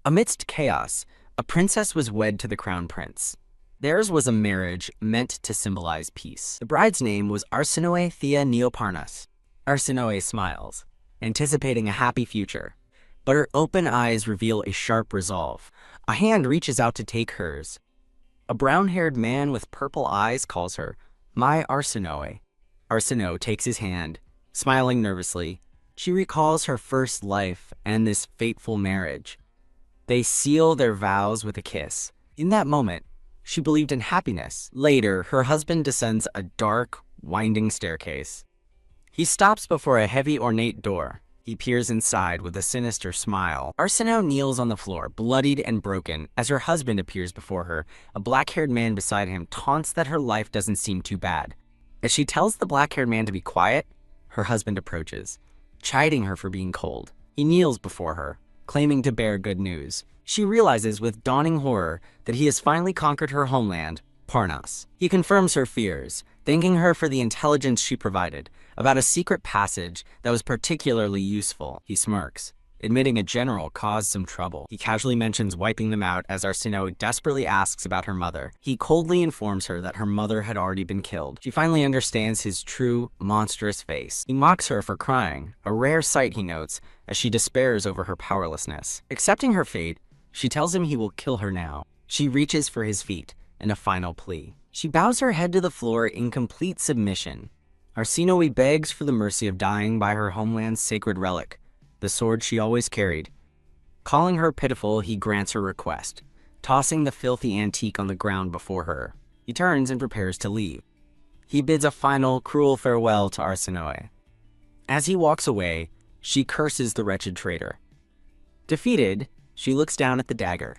Amidst chaos, a princess was wed to the crown prince. Theirs was a marriage meant to symbolize peace. The bride's name was Arsinoe Thea Neoparnas. Arsinoe smiles, anticipating a happy future, but her open eyes reveal a sharp resolve. A hand reaches out to take hers. A brown-haired man with purple eyes calls her, "My Arsinoe." Arsinoe takes his hand, smiling nervously. She recalls her first life and this fateful marriage. They seal their vows with a kiss. In that moment, she believed in happiness. Later, her husband descends a dark, winding staircase. He stops before a heavy, ornate door. He peers inside with a sinister smile. Arsinoe kneels on the floor, bloodied and broken, as her husband appears before her. A black-haired man beside him taunts that her life doesn't seem too bad. As she tells the black-haired man to be quiet, her husband approaches, chiding her for being cold. He kneels before her, claiming to bear good news. She realizes with dawning horror that he has finally conquered her homeland, Parnas. He confirms her fears, thanking her for the intelligence she provided about a secret passage that was particularly useful. He smirks, admitting a general caused some trouble. He casually mentions wiping them out as Arsinoe desperately asks about her mother. He coldly informs her that her mother had already been killed. She finally understands his true, monstrous face. He mocks her for crying, a rare sight, he notes, as she despairs over her powerlessness. Accepting her fate, she tells him he will kill her now. She reaches for his feet in a final plea. She bows her head to the floor in complete submission. Arsinoe begs for the mercy of dying by her homeland's sacred relic, the sword she always carried. Calling her pitiful, he grants her request, tossing the filthy antique on the ground before her. He turns and prepares to leave. He bids a final, cruel farewell to Arsinoe. As he walks away, she curses the wretched traitor. Defeated, she looks down at the dagger.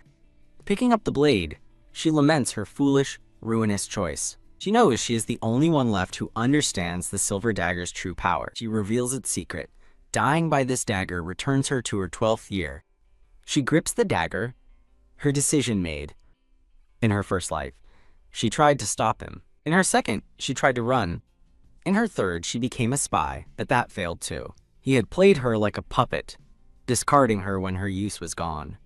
Picking up the blade, she laments her foolish, ruinous choice. She knows she is the only one left who understands the silver dagger's true power. She reveals its secret. Dying by this dagger returns her to her 12th year. She grips the dagger, her decision made. In her first life, she tried to stop him. In her second, she tried to run. In her third, she became a spy, but that failed too. He had played her like a puppet, discarding her when her use was gone.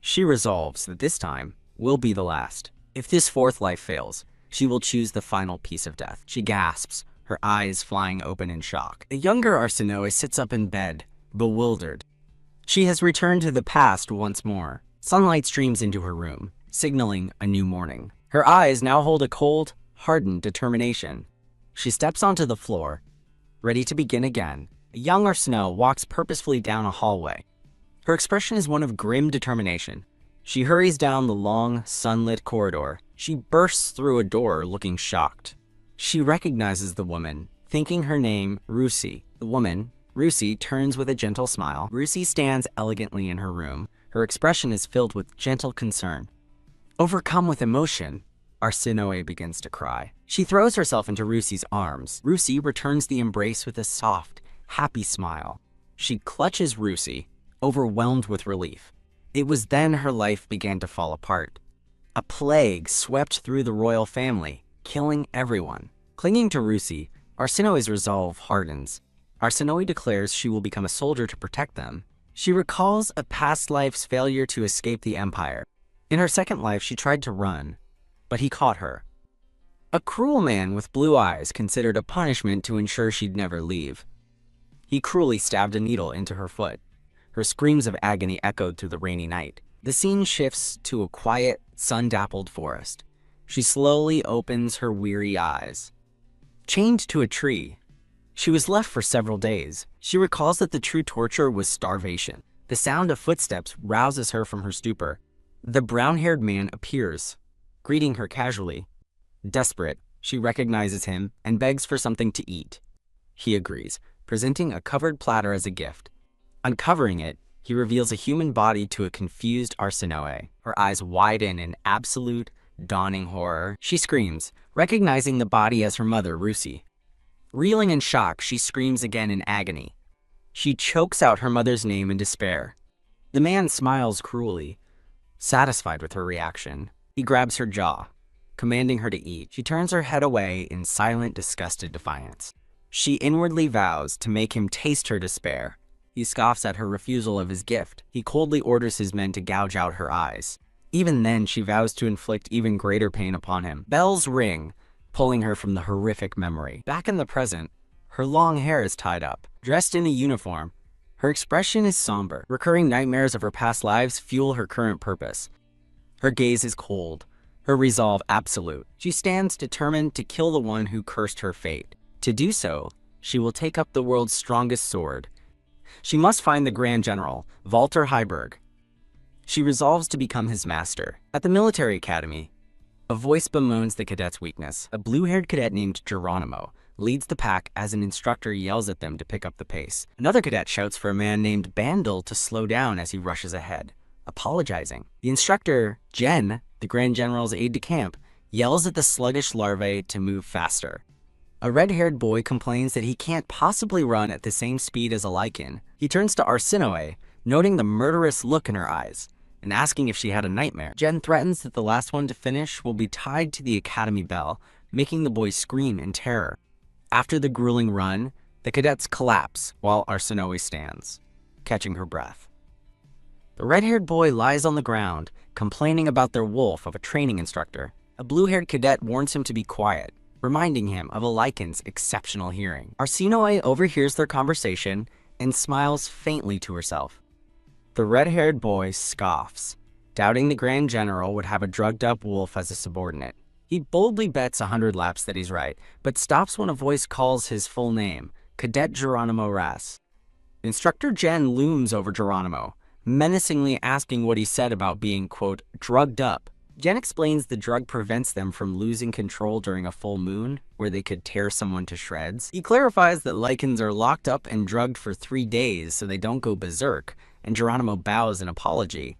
She resolves that this time will be the last. If this fourth life fails, she will choose the final piece of death. She gasps, her eyes flying open in shock. The younger Arsinoe sits up in bed, bewildered. She has returned to the past once more. Sunlight streams into her room, signaling a new morning. Her eyes now hold a cold, hardened determination. She steps onto the floor, ready to begin again. A young Arsinoe walks purposefully down a hallway. Her expression is one of grim determination. She hurries down the long, sunlit corridor. She bursts through a door looking shocked. She recognizes the woman, thinking her name, Rusi. The woman, Rusi, turns with a gentle smile. Rusi stands elegantly in her room. Her expression is filled with gentle concern. Overcome with emotion, Arsinoe begins to cry. She throws herself into Rusi's arms. Rusi returns the embrace with a soft, happy smile. She clutches Rusi, overwhelmed with relief. It was then her life began to fall apart. A plague swept through the royal family, killing everyone. Clinging to Rusi, Arsinoe's resolve hardens. Arsinoe declares she will become a soldier to protect them. She recalls a past life's failure to escape the empire. In her second life, she tried to run, but he caught her. A cruel man with blue eyes considered a punishment to ensure she'd never leave. He cruelly stabbed a needle into her foot. Her screams of agony echoed through the rainy night. The scene shifts to a quiet, sun-dappled forest. She slowly opens her weary eyes. Chained to a tree, she was left for several days. She recalls that the true torture was starvation. The sound of footsteps rouses her from her stupor. The brown-haired man appears, greeting her casually. Desperate, she recognizes him and begs for something to eat. He agrees, presenting a covered platter as a gift. Uncovering it, he reveals a human body to a confused Arsinoe. Her eyes widen in absolute, dawning horror. She screams, recognizing the body as her mother, Rusi. Reeling in shock, she screams again in agony. She chokes out her mother's name in despair. The man smiles cruelly, satisfied with her reaction. He grabs her jaw, commanding her to eat. She turns her head away in silent, disgusted defiance. She inwardly vows to make him taste her despair. He scoffs at her refusal of his gift. He coldly orders his men to gouge out her eyes. Even then, she vows to inflict even greater pain upon him. Bells ring, pulling her from the horrific memory. Back in the present, her long hair is tied up. Dressed in a uniform, her expression is somber. Recurring nightmares of her past lives fuel her current purpose. Her gaze is cold, her resolve absolute. She stands determined to kill the one who cursed her fate. To do so, she will take up the world's strongest sword. She must find the Grand General, Walter Heiberg. She resolves to become his master. At the military academy, a voice bemoans the cadet's weakness. A blue-haired cadet named Geronimo leads the pack as an instructor yells at them to pick up the pace. Another cadet shouts for a man named Bandel to slow down as he rushes ahead, apologizing. The instructor, Jen, the Grand General's aide-de-camp, yells at the sluggish larvae to move faster. A red-haired boy complains that he can't possibly run at the same speed as a lichen. He turns to Arsinoe, noting the murderous look in her eyes, and asking if she had a nightmare. Jen threatens that the last one to finish will be tied to the academy bell, making the boy scream in terror. After the grueling run, the cadets collapse while Arsinoe stands, catching her breath. The red-haired boy lies on the ground, complaining about their wolf of a training instructor. A blue-haired cadet warns him to be quiet, reminding him of a lichen's exceptional hearing. Arsinoe overhears their conversation and smiles faintly to herself. The red-haired boy scoffs, doubting the Grand General would have a drugged-up wolf as a subordinate. He boldly bets 100 laps that he's right, but stops when a voice calls his full name, Cadet Geronimo Ras. Instructor Jen looms over Geronimo, menacingly asking what he said about being, quote, drugged up. Jen explains the drug prevents them from losing control during a full moon, where they could tear someone to shreds. He clarifies that lichens are locked up and drugged for 3 days so they don't go berserk, and Geronimo bows in apology.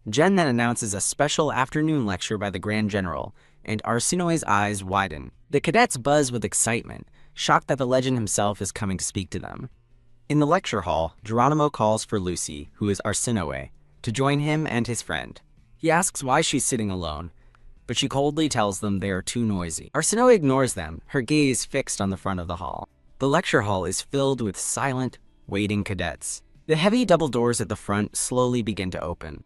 Jen then announces a special afternoon lecture by the Grand General, and Arsinoe's eyes widen. The cadets buzz with excitement, shocked that the legend himself is coming to speak to them. In the lecture hall, Geronimo calls for Lucy, who is Arsinoe, to join him and his friend. He asks why she's sitting alone, but she coldly tells them they are too noisy. Arsinoe ignores them, her gaze fixed on the front of the hall. The lecture hall is filled with silent, waiting cadets. The heavy double doors at the front slowly begin to open.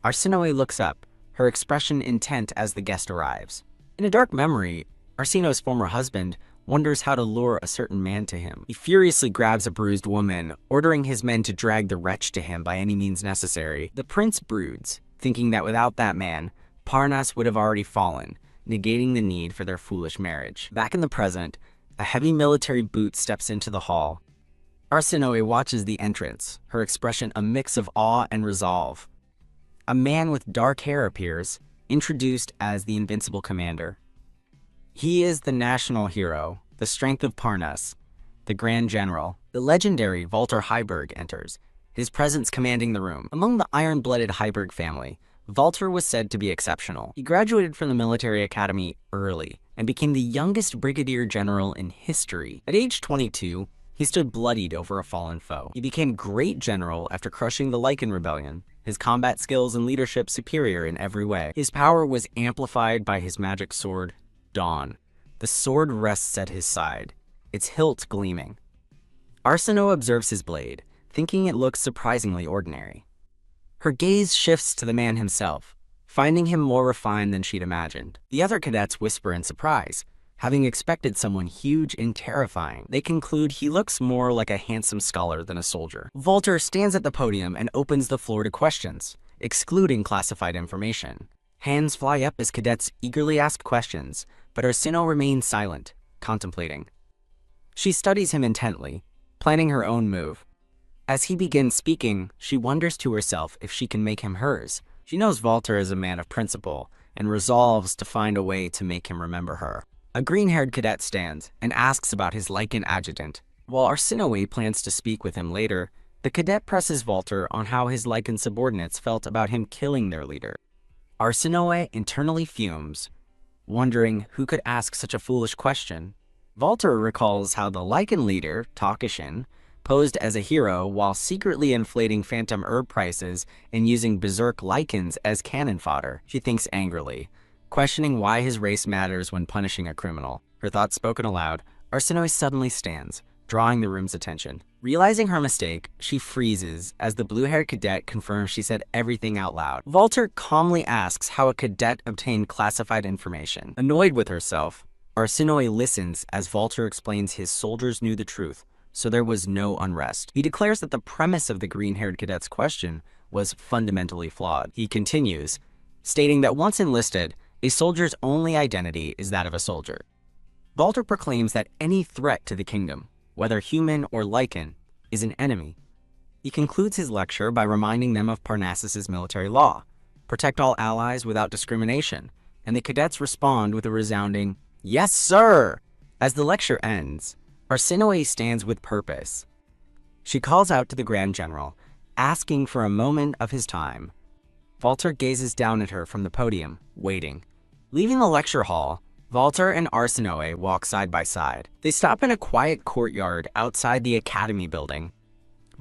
Arsinoe looks up, her expression intent as the guest arrives. In a dark memory, Arsinoe's former husband wonders how to lure a certain man to him. He furiously grabs a bruised woman, ordering his men to drag the wretch to him by any means necessary. The prince broods, thinking that without that man, Parnas would have already fallen, negating the need for their foolish marriage. Back in the present, a heavy military boot steps into the hall. Arsinoe watches the entrance, her expression a mix of awe and resolve. A man with dark hair appears, introduced as the Invincible Commander. He is the national hero, the strength of Parnas, the Grand General. The legendary Walter Heiberg enters, his presence commanding the room. Among the iron-blooded Heiberg family, Walter was said to be exceptional. He graduated from the military academy early and became the youngest brigadier general in history. At age 22, he stood bloodied over a fallen foe. He became great general after crushing the Lichen Rebellion, his combat skills and leadership superior in every way. His power was amplified by his magic sword, Dawn. The sword rests at his side, its hilt gleaming. Arsinoe observes his blade, thinking it looks surprisingly ordinary. Her gaze shifts to the man himself, finding him more refined than she'd imagined. The other cadets whisper in surprise, having expected someone huge and terrifying. They conclude he looks more like a handsome scholar than a soldier. Walter stands at the podium and opens the floor to questions, excluding classified information. Hands fly up as cadets eagerly ask questions, but Arsinoe remains silent, contemplating. She studies him intently, planning her own move. As he begins speaking, she wonders to herself if she can make him hers. She knows Walter is a man of principle and resolves to find a way to make him remember her. A green-haired cadet stands and asks about his lichen adjutant. While Arsinoe plans to speak with him later, the cadet presses Walter on how his lichen subordinates felt about him killing their leader. Arsinoe internally fumes, wondering who could ask such a foolish question. Walter recalls how the lichen leader, Takashin, posed as a hero while secretly inflating phantom herb prices and using berserk lichens as cannon fodder. She thinks angrily, questioning why his race matters when punishing a criminal. Her thoughts spoken aloud, Arsinoe suddenly stands, drawing the room's attention. Realizing her mistake, she freezes as the blue-haired cadet confirms she said everything out loud. Walter calmly asks how a cadet obtained classified information. Annoyed with herself, Arsinoe listens as Walter explains his soldiers knew the truth, so there was no unrest. He declares that the premise of the green-haired cadet's question was fundamentally flawed. He continues, stating that once enlisted, a soldier's only identity is that of a soldier. Walter proclaims that any threat to the kingdom, whether human or lichen, is an enemy. He concludes his lecture by reminding them of Parnassus's military law, protect all allies without discrimination, and the cadets respond with a resounding, "Yes, sir!" As the lecture ends, Arsinoe stands with purpose. She calls out to the Grand General, asking for a moment of his time. Walter gazes down at her from the podium, waiting. Leaving the lecture hall, Walter and Arsinoe walk side by side. They stop in a quiet courtyard outside the academy building.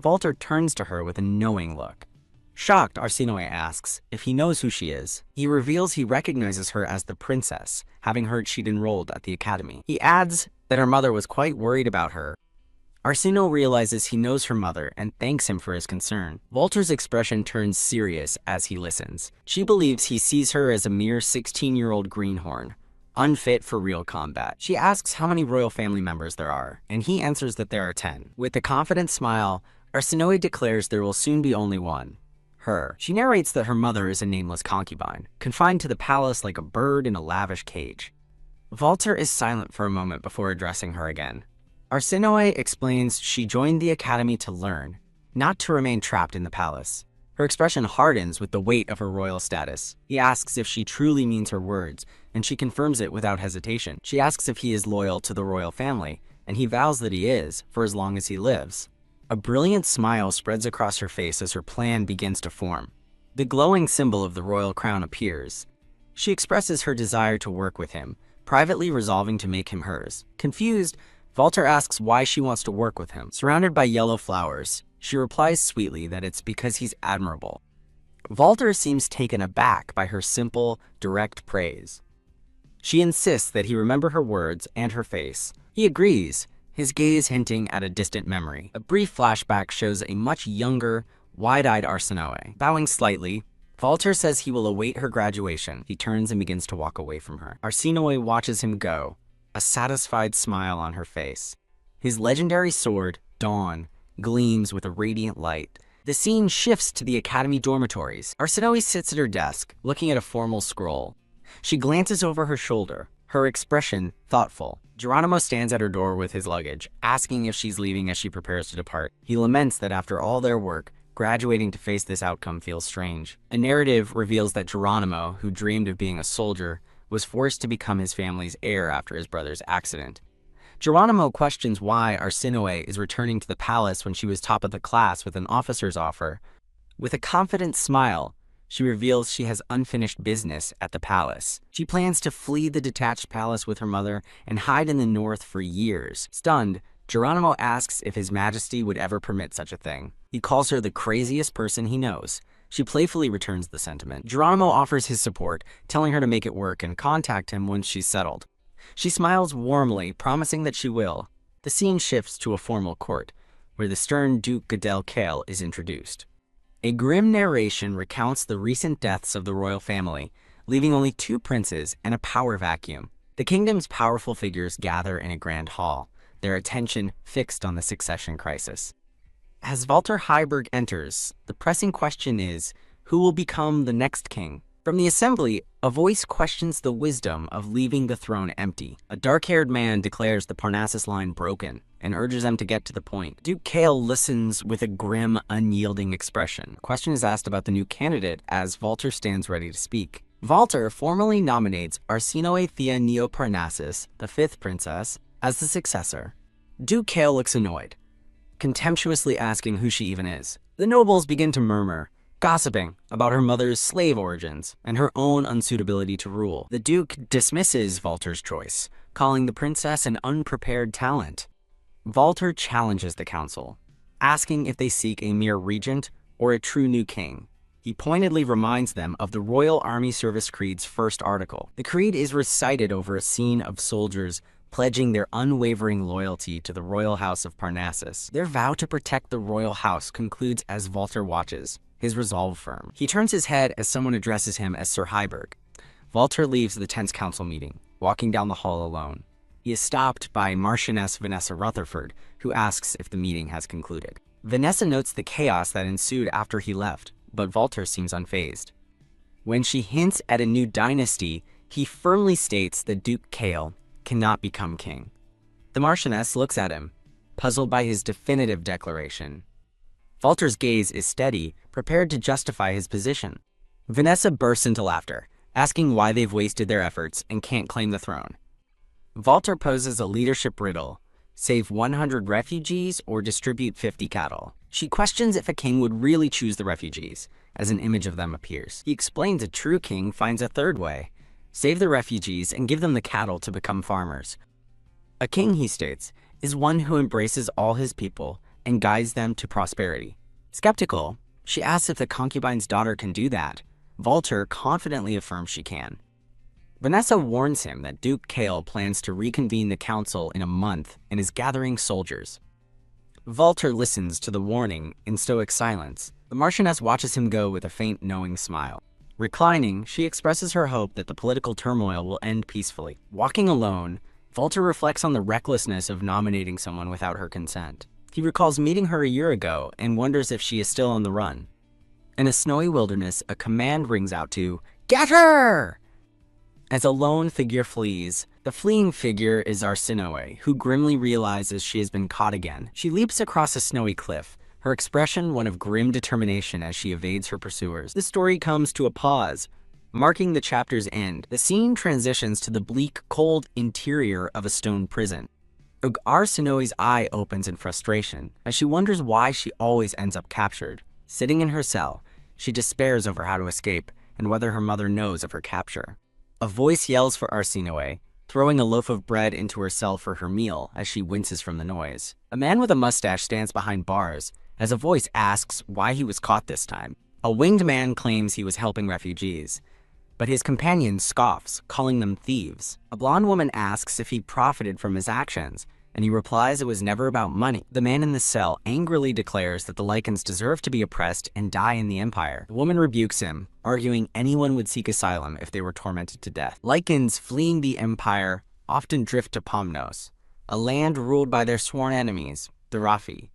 Walter turns to her with a knowing look. Shocked, Arsinoe asks if he knows who she is. He reveals he recognizes her as the princess, having heard she'd enrolled at the academy. He adds that her mother was quite worried about her. Arsinoe realizes he knows her mother and thanks him for his concern. Walter's expression turns serious as he listens. She believes he sees her as a mere 16-year-old greenhorn, unfit for real combat. She asks how many royal family members there are, and he answers that there are 10. With a confident smile, Arsinoe declares there will soon be only one. Her. She narrates that her mother is a nameless concubine, confined to the palace like a bird in a lavish cage. Walter is silent for a moment before addressing her again. Arsinoe explains she joined the academy to learn, not to remain trapped in the palace. Her expression hardens with the weight of her royal status. He asks if she truly means her words, and she confirms it without hesitation. She asks if he is loyal to the royal family, and he vows that he is, for as long as he lives. A brilliant smile spreads across her face as her plan begins to form. The glowing symbol of the royal crown appears. She expresses her desire to work with him, privately resolving to make him hers. Confused, Walter asks why she wants to work with him. Surrounded by yellow flowers, she replies sweetly that it's because he's admirable. Walter seems taken aback by her simple, direct praise. She insists that he remember her words and her face. He agrees, his gaze hinting at a distant memory. A brief flashback shows a much younger, wide-eyed Arsinoe. Bowing slightly, Walter says he will await her graduation. He turns and begins to walk away from her. Arsinoe watches him go, a satisfied smile on her face. His legendary sword, Dawn, gleams with a radiant light. The scene shifts to the academy dormitories. Arsinoe sits at her desk, looking at a formal scroll. She glances over her shoulder, her expression thoughtful. Geronimo stands at her door with his luggage, asking if she's leaving as she prepares to depart. He laments that after all their work, graduating to face this outcome feels strange. A narrative reveals that Geronimo, who dreamed of being a soldier, was forced to become his family's heir after his brother's accident. Geronimo questions why Arsinoe is returning to the palace when she was top of the class with an officer's offer. With a confident smile, she reveals she has unfinished business at the palace. She plans to flee the detached palace with her mother and hide in the north for years. Stunned, Geronimo asks if His Majesty would ever permit such a thing. He calls her the craziest person he knows. She playfully returns the sentiment. Geronimo offers his support, telling her to make it work and contact him once she's settled. She smiles warmly, promising that she will. The scene shifts to a formal court, where the stern Duke Gadel Kale is introduced. A grim narration recounts the recent deaths of the royal family, leaving only 2 princes and a power vacuum. The kingdom's powerful figures gather in a grand hall, their attention fixed on the succession crisis. As Walter Heiberg enters, the pressing question is, who will become the next king? From the assembly, a voice questions the wisdom of leaving the throne empty. A dark-haired man declares the Parnassus line broken and urges them to get to the point. Duke Kale listens with a grim, unyielding expression. A question is asked about the new candidate as Walter stands ready to speak. Walter formally nominates Arsinoe Thea Neoparnassus, the 5th princess, as the successor. Duke Kale looks annoyed, contemptuously asking who she even is. The nobles begin to murmur, gossiping about her mother's slave origins and her own unsuitability to rule. The Duke dismisses Walter's choice, calling the princess an unprepared talent. Walter challenges the council, asking if they seek a mere regent or a true new king. He pointedly reminds them of the Royal Army Service Creed's first article. The creed is recited over a scene of soldiers pledging their unwavering loyalty to the royal house of Parnassus. Their vow to protect the royal house concludes as Walter watches, his resolve firm. He turns his head as someone addresses him as Sir Heiberg. Walter leaves the tense council meeting, walking down the hall alone. He is stopped by Marchioness Vanessa Rutherford, who asks if the meeting has concluded. Vanessa notes the chaos that ensued after he left, but Walter seems unfazed. When she hints at a new dynasty, he firmly states that Duke Kale cannot become king. The Marchioness looks at him, puzzled by his definitive declaration. Walter's gaze is steady, prepared to justify his position. Vanessa bursts into laughter, asking why they've wasted their efforts and can't claim the throne. Walter poses a leadership riddle: save 100 refugees or distribute 50 cattle. She questions if a king would really choose the refugees, as an image of them appears. He explains a true king finds a third way: save the refugees and give them the cattle to become farmers. A king, he states, is one who embraces all his people and guides them to prosperity. Skeptical, she asks if the concubine's daughter can do that. Walter confidently affirms she can. Vanessa warns him that Duke Kale plans to reconvene the council in a month and is gathering soldiers. Walter listens to the warning in stoic silence. The Marchioness watches him go with a faint, knowing smile. Reclining, she expresses her hope that the political turmoil will end peacefully. Walking alone, Walter reflects on the recklessness of nominating someone without her consent. He recalls meeting her a year ago and wonders if she is still on the run. In a snowy wilderness, a command rings out to "Get her!" As a lone figure flees, the fleeing figure is Arsinoe, who grimly realizes she has been caught again. She leaps across a snowy cliff, her expression one of grim determination as she evades her pursuers. The story comes to a pause, marking the chapter's end. The scene transitions to the bleak, cold interior of a stone prison. Arsinoe's eye opens in frustration as she wonders why she always ends up captured. Sitting in her cell, she despairs over how to escape and whether her mother knows of her capture. A voice yells for Arsinoe, throwing a loaf of bread into her cell for her meal as she winces from the noise. A man with a mustache stands behind bars as a voice asks why he was caught this time. A winged man claims he was helping refugees, but his companion scoffs, calling them thieves. A blonde woman asks if he profited from his actions, and he replies it was never about money. The man in the cell angrily declares that the Lycans deserve to be oppressed and die in the Empire. The woman rebukes him, arguing anyone would seek asylum if they were tormented to death. Lycans fleeing the Empire often drift to Pomnos, a land ruled by their sworn enemies, the Rafi,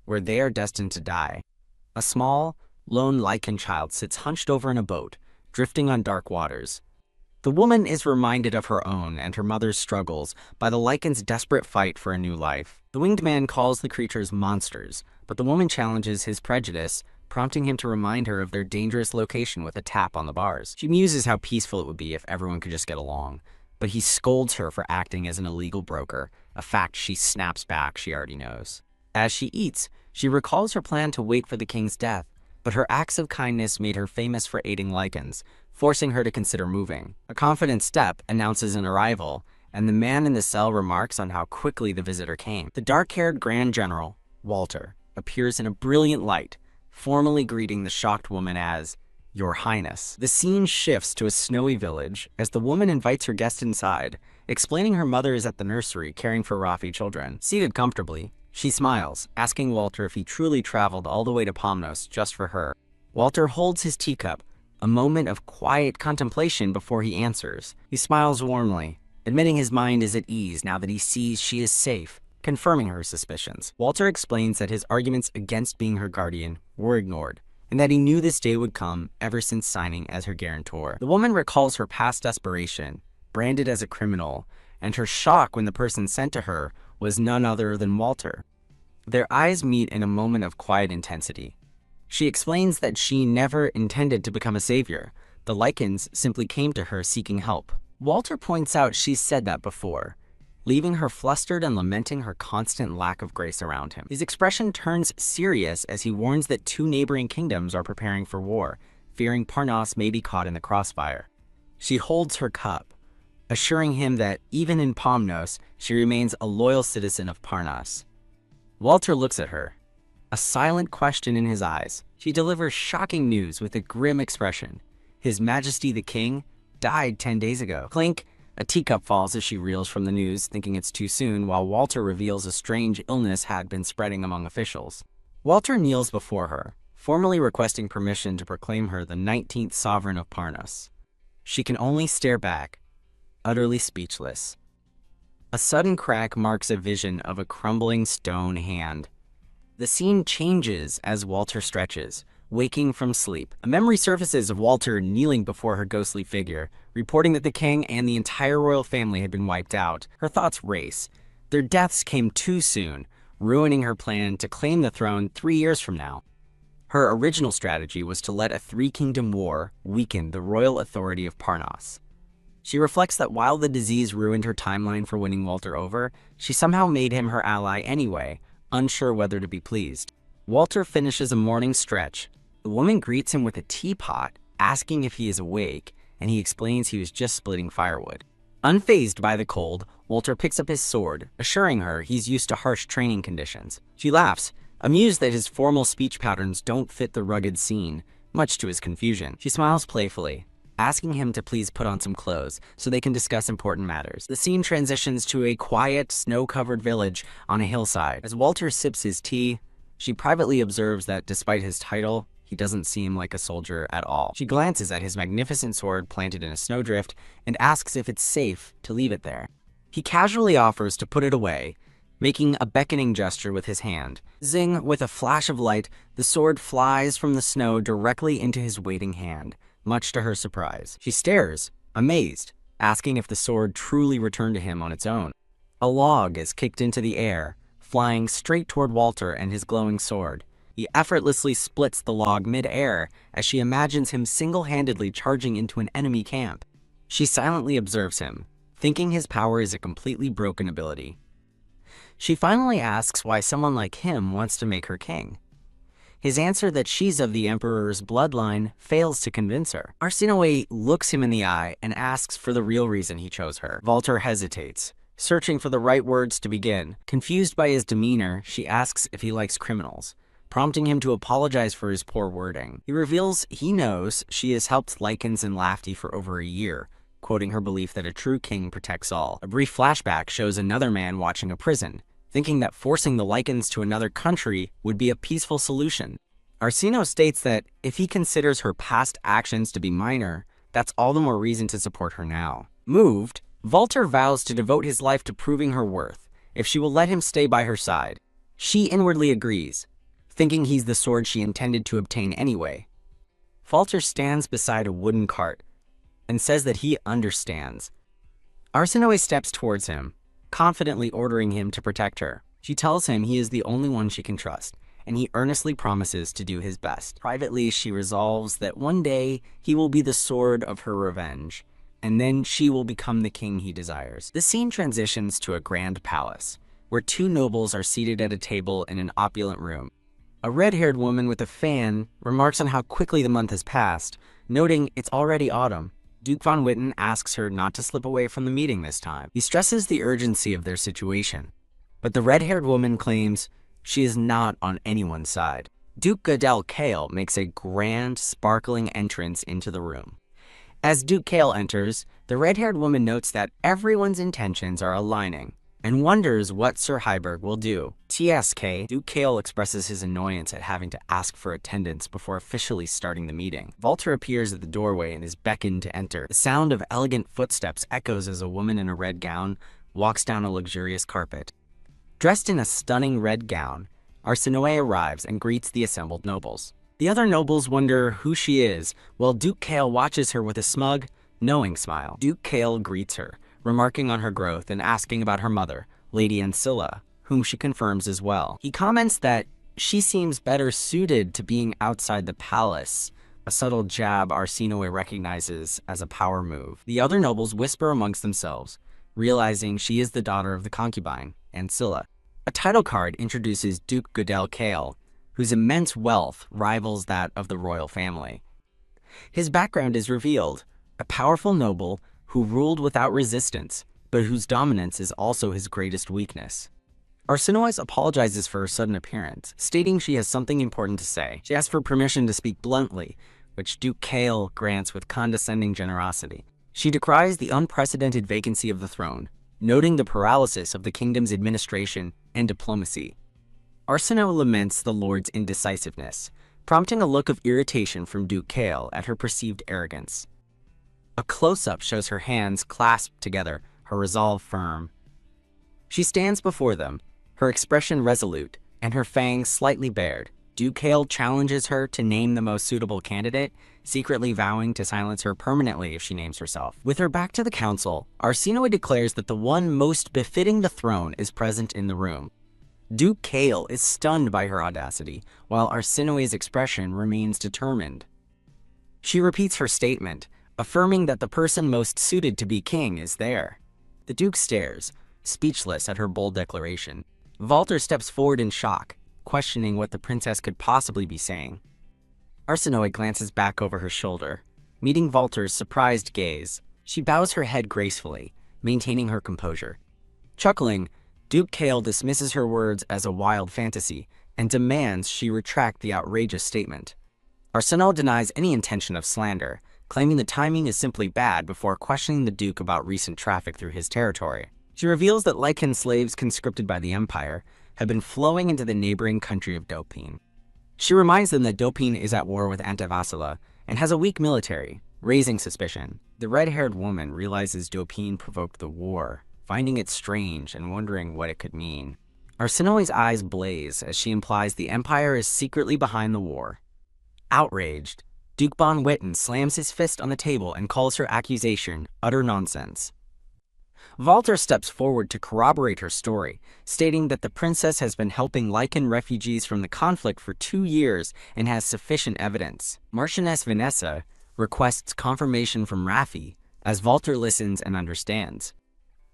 where they are destined to die. A small, lone Lycan child sits hunched over in a boat, drifting on dark waters. The woman is reminded of her own and her mother's struggles by the Lycan's desperate fight for a new life. The winged man calls the creatures monsters, but the woman challenges his prejudice, prompting him to remind her of their dangerous location with a tap on the bars. She muses how peaceful it would be if everyone could just get along, but he scolds her for acting as an illegal broker, a fact she snaps back she already knows. As she eats, she recalls her plan to wait for the king's death, but her acts of kindness made her famous for aiding Lycans, forcing her to consider moving. A confident step announces an arrival, and the man in the cell remarks on how quickly the visitor came. The dark-haired Grand General, Walter, appears in a brilliant light, formally greeting the shocked woman as "Your Highness." The scene shifts to a snowy village as the woman invites her guest inside, explaining her mother is at the nursery caring for Rafi children. Seated comfortably, she smiles, asking Walter if he truly traveled all the way to Pomnos just for her. Walter holds his teacup, a moment of quiet contemplation before he answers. He smiles warmly, admitting his mind is at ease now that he sees she is safe, confirming her suspicions. Walter explains that his arguments against being her guardian were ignored, and that he knew this day would come ever since signing as her guarantor. The woman recalls her past desperation, branded as a criminal, and her shock when the person sent to her was none other than Walter. Their eyes meet in a moment of quiet intensity. She explains that she never intended to become a savior. The Lycans simply came to her seeking help. Walter points out she's said that before, leaving her flustered and lamenting her constant lack of grace around him. His expression turns serious as he warns that two neighboring kingdoms are preparing for war, fearing Parnas may be caught in the crossfire. She holds her cup, assuring him that even in Pomnos, she remains a loyal citizen of Parnas. Walter looks at her, a silent question in his eyes. She delivers shocking news with a grim expression. His Majesty the King died 10 days ago. Clink, A teacup falls as she reels from the news, thinking it's too soon, while Walter reveals a strange illness had been spreading among officials. Walter kneels before her, formally requesting permission to proclaim her the 19th sovereign of Parnas. She can only stare back, utterly speechless. A sudden crack marks a vision of a crumbling stone hand. The scene changes as Walter stretches, waking from sleep. A memory surfaces of Walter kneeling before her ghostly figure, reporting that the king and the entire royal family had been wiped out. Her thoughts race. Their deaths came too soon, ruining her plan to claim the throne 3 years from now. Her original strategy was to let a three-kingdom war weaken the royal authority of Parnas. She reflects that while the disease ruined her timeline for winning Walter over, she somehow made him her ally anyway, unsure whether to be pleased. Walter finishes a morning stretch. The woman greets him with a teapot, asking if he is awake, and he explains he was just splitting firewood. Unfazed by the cold, Walter picks up his sword, assuring her he's used to harsh training conditions. She laughs, amused that his formal speech patterns don't fit the rugged scene, much to his confusion. She smiles playfully, asking him to please put on some clothes so they can discuss important matters. The scene transitions to a quiet, snow-covered village on a hillside. As Walter sips his tea, she privately observes that despite his title, he doesn't seem like a soldier at all. She glances at his magnificent sword planted in a snowdrift and asks if it's safe to leave it there. He casually offers to put it away, making a beckoning gesture with his hand. Zing, with a flash of light, the sword flies from the snow directly into his waiting hand, much to her surprise. She stares, amazed, asking if the sword truly returned to him on its own. A log is kicked into the air, flying straight toward Walter and his glowing sword. He effortlessly splits the log mid-air as she imagines him single-handedly charging into an enemy camp. She silently observes him, thinking his power is a completely broken ability. She finally asks why someone like him wants to make her king. His answer that she's of the Emperor's bloodline fails to convince her. Arsinoe looks him in the eye and asks for the real reason he chose her. Walter hesitates, searching for the right words to begin. Confused by his demeanor, she asks if he likes criminals, prompting him to apologize for his poor wording. He reveals he knows she has helped Lycans and Lafty for over a year, quoting her belief that a true king protects all. A brief flashback shows another man watching a prison, thinking that forcing the Lycans to another country would be a peaceful solution. Arsino states that if he considers her past actions to be minor, that's all the more reason to support her now. Moved, Walter vows to devote his life to proving her worth, if she will let him stay by her side. She inwardly agrees, thinking he's the sword she intended to obtain anyway. Walter stands beside a wooden cart and says that he understands. Arsinoe steps towards him, confidently ordering him to protect her. She tells him he is the only one she can trust, and he earnestly promises to do his best. Privately, she resolves that one day he will be the sword of her revenge, and then she will become the king he desires. The scene transitions to a grand palace, where two nobles are seated at a table in an opulent room. A red-haired woman with a fan remarks on how quickly the month has passed, noting it's already autumn. Duke von Witten asks her not to slip away from the meeting this time. He stresses the urgency of their situation, but the red-haired woman claims she is not on anyone's side. Duke Goodell Kale makes a grand, sparkling entrance into the room. As Duke Kale enters, the red-haired woman notes that everyone's intentions are aligning and wonders what Sir Heiberg will do. TSK, Duke Kale expresses his annoyance at having to ask for attendance before officially starting the meeting. Walter appears at the doorway and is beckoned to enter. The sound of elegant footsteps echoes as a woman in a red gown walks down a luxurious carpet. Dressed in a stunning red gown, Arsinoe arrives and greets the assembled nobles. The other nobles wonder who she is, while Duke Kale watches her with a smug, knowing smile. Duke Kale greets her, remarking on her growth and asking about her mother, Lady Ancilla, whom she confirms as well. He comments that she seems better suited to being outside the palace, a subtle jab Arsinoe recognizes as a power move. The other nobles whisper amongst themselves, realizing she is the daughter of the concubine, Ancilla. A title card introduces Duke Goodell Kale, whose immense wealth rivals that of the royal family. His background is revealed, a powerful noble who ruled without resistance, but whose dominance is also his greatest weakness. Arsinoe apologizes for her sudden appearance, stating she has something important to say. She asks for permission to speak bluntly, which Duke Kale grants with condescending generosity. She decries the unprecedented vacancy of the throne, noting the paralysis of the kingdom's administration and diplomacy. Arsinoe laments the Lord's indecisiveness, prompting a look of irritation from Duke Kale at her perceived arrogance. A close-up shows her hands clasped together, her resolve firm. She stands before them, her expression resolute, and her fangs slightly bared. Duke Kale challenges her to name the most suitable candidate, secretly vowing to silence her permanently if she names herself. With her back to the council, Arsinoe declares that the one most befitting the throne is present in the room. Duke Kale is stunned by her audacity, while Arsinoe's expression remains determined. She repeats her statement, affirming that the person most suited to be king is there. The Duke stares, speechless at her bold declaration. Walter steps forward in shock, questioning what the princess could possibly be saying. Arsinoe glances back over her shoulder, meeting Walter's surprised gaze. She bows her head gracefully, maintaining her composure. Chuckling, Duke Kale dismisses her words as a wild fantasy and demands she retract the outrageous statement. Arsinoe denies any intention of slander, claiming the timing is simply bad before questioning the Duke about recent traffic through his territory. She reveals that Lycan slaves conscripted by the Empire have been flowing into the neighboring country of Dopine. She reminds them that Dopine is at war with Antavasila and has a weak military, raising suspicion. The red-haired woman realizes Dopine provoked the war, finding it strange and wondering what it could mean. Arsinoe's eyes blaze as she implies the Empire is secretly behind the war. Outraged, Duke Bon Witten slams his fist on the table and calls her accusation utter nonsense. Walter steps forward to corroborate her story, stating that the princess has been helping Lycan refugees from the conflict for 2 years and has sufficient evidence. Marchioness Vanessa requests confirmation from Raffi, as Walter listens and understands.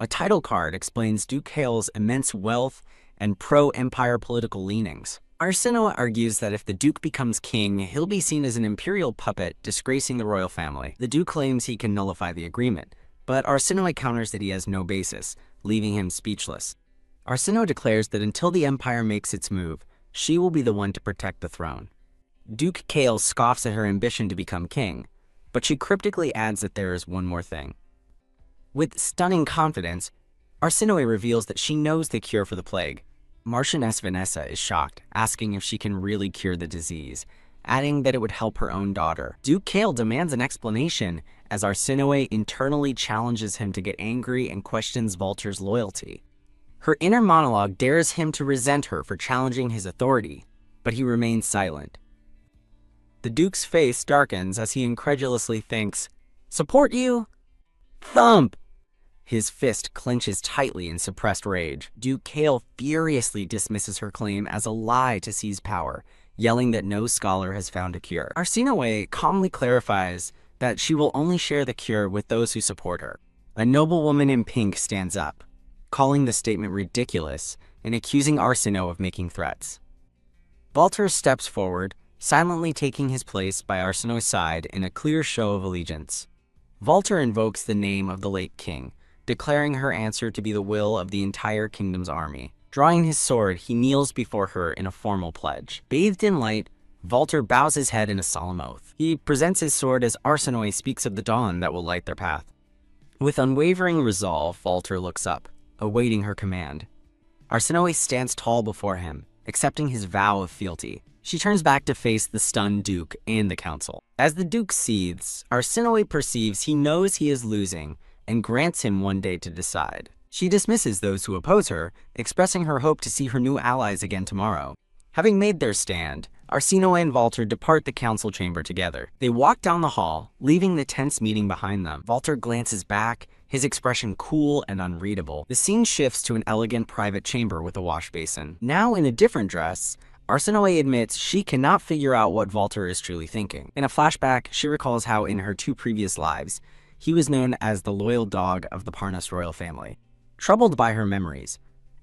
A title card explains Duke Kale's immense wealth and pro-empire political leanings. Arsinoe argues that if the Duke becomes king, he'll be seen as an imperial puppet, disgracing the royal family. The Duke claims he can nullify the agreement, but Arsinoe counters that he has no basis, leaving him speechless. Arsinoe declares that until the Empire makes its move, she will be the one to protect the throne. Duke Kale scoffs at her ambition to become king, but she cryptically adds that there is one more thing. With stunning confidence, Arsinoe reveals that she knows the cure for the plague. Marchioness Vanessa is shocked, asking if she can really cure the disease, adding that it would help her own daughter. Duke Kale demands an explanation, as Arsinoe internally challenges him to get angry and questions Walter's loyalty. Her inner monologue dares him to resent her for challenging his authority, but he remains silent. The Duke's face darkens as he incredulously thinks, "Support you?" Thump! His fist clenches tightly in suppressed rage. Duke Kale furiously dismisses her claim as a lie to seize power, yelling that no scholar has found a cure. Arsinoe calmly clarifies that she will only share the cure with those who support her. A noblewoman in pink stands up, calling the statement ridiculous and accusing Arsinoe of making threats. Walter steps forward, silently taking his place by Arsinoe's side in a clear show of allegiance. Walter invokes the name of the late king, declaring her answer to be the will of the entire kingdom's army. Drawing his sword, he kneels before her in a formal pledge. Bathed in light, Walter bows his head in a solemn oath. He presents his sword as Arsinoe speaks of the dawn that will light their path. With unwavering resolve, Walter looks up, awaiting her command. Arsinoe stands tall before him, accepting his vow of fealty. She turns back to face the stunned Duke and the council. As the Duke seethes, Arsinoe perceives he knows he is losing and grants him one day to decide. She dismisses those who oppose her, expressing her hope to see her new allies again tomorrow. Having made their stand, Arsinoe and Walter depart the council chamber together. They walk down the hall, leaving the tense meeting behind them. Walter glances back, his expression cool and unreadable. The scene shifts to an elegant private chamber with a wash basin. Now in a different dress, Arsinoe admits she cannot figure out what Walter is truly thinking. In a flashback, she recalls how in her 2 previous lives, he was known as the loyal dog of the Parnas royal family. Troubled by her memories,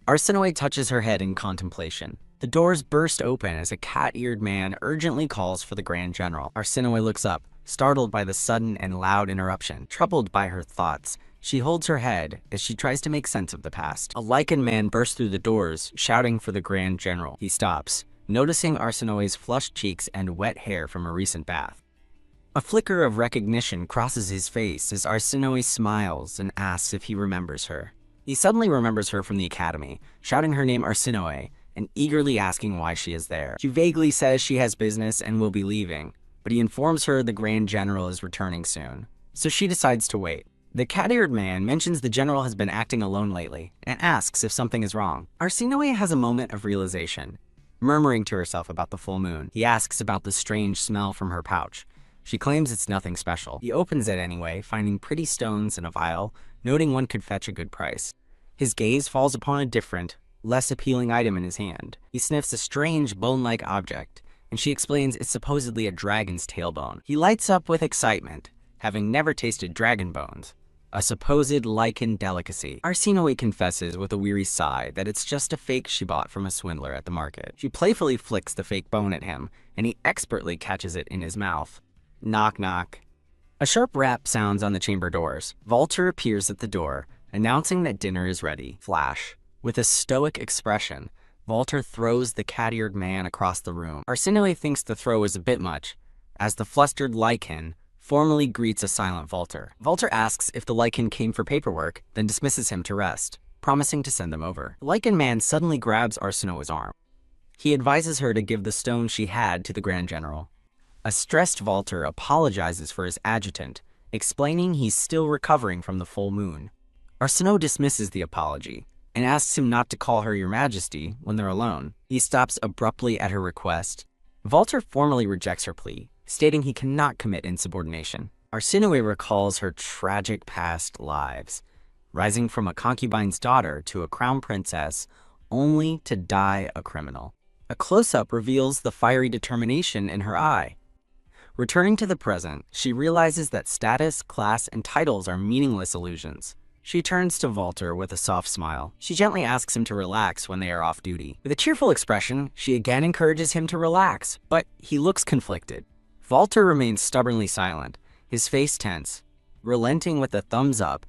Arsinoe touches her head in contemplation. The doors burst open as a cat-eared man urgently calls for the Grand General. Arsinoe looks up, startled by the sudden and loud interruption. Troubled by her thoughts, she holds her head as she tries to make sense of the past. A Lycan man bursts through the doors, shouting for the Grand General. He stops, noticing Arsinoe's flushed cheeks and wet hair from a recent bath. A flicker of recognition crosses his face as Arsinoe smiles and asks if he remembers her. He suddenly remembers her from the academy, shouting her name Arsinoe and eagerly asking why she is there. She vaguely says she has business and will be leaving, but he informs her the Grand General is returning soon, so she decides to wait. The cat-eared man mentions the general has been acting alone lately and asks if something is wrong. Arsinoe has a moment of realization, murmuring to herself about the full moon. He asks about the strange smell from her pouch. She claims it's nothing special. He opens it anyway, finding pretty stones in a vial, noting one could fetch a good price. His gaze falls upon a different, less appealing item in his hand. He sniffs a strange bone-like object, and she explains it's supposedly a dragon's tailbone. He lights up with excitement, having never tasted dragon bones, a supposed lichen delicacy. Arsinoe confesses with a weary sigh that it's just a fake she bought from a swindler at the market. She playfully flicks the fake bone at him, and he expertly catches it in his mouth. Knock, knock. A sharp rap sounds on the chamber doors. Walter appears at the door, announcing that dinner is ready. Flash. With a stoic expression, Walter throws the cat-eared man across the room. Arsinoe thinks the throw is a bit much, as the flustered lichen formally greets a silent Walter. Walter asks if the lichen came for paperwork, then dismisses him to rest, promising to send them over. The lichen man suddenly grabs Arsinoe's arm. He advises her to give the stone she had to the Grand General. A stressed Walter apologizes for his adjutant, explaining he's still recovering from the full moon. Arsinoe dismisses the apology and asks him not to call her Your Majesty when they're alone. He stops abruptly at her request. Walter formally rejects her plea, stating he cannot commit insubordination. Arsinoe recalls her tragic past lives, rising from a concubine's daughter to a crown princess, only to die a criminal. A close-up reveals the fiery determination in her eye. Returning to the present, she realizes that status, class, and titles are meaningless illusions. She turns to Walter with a soft smile. She gently asks him to relax when they are off duty. With a cheerful expression, she again encourages him to relax, but he looks conflicted. Walter remains stubbornly silent, his face tense. Relenting with a thumbs up,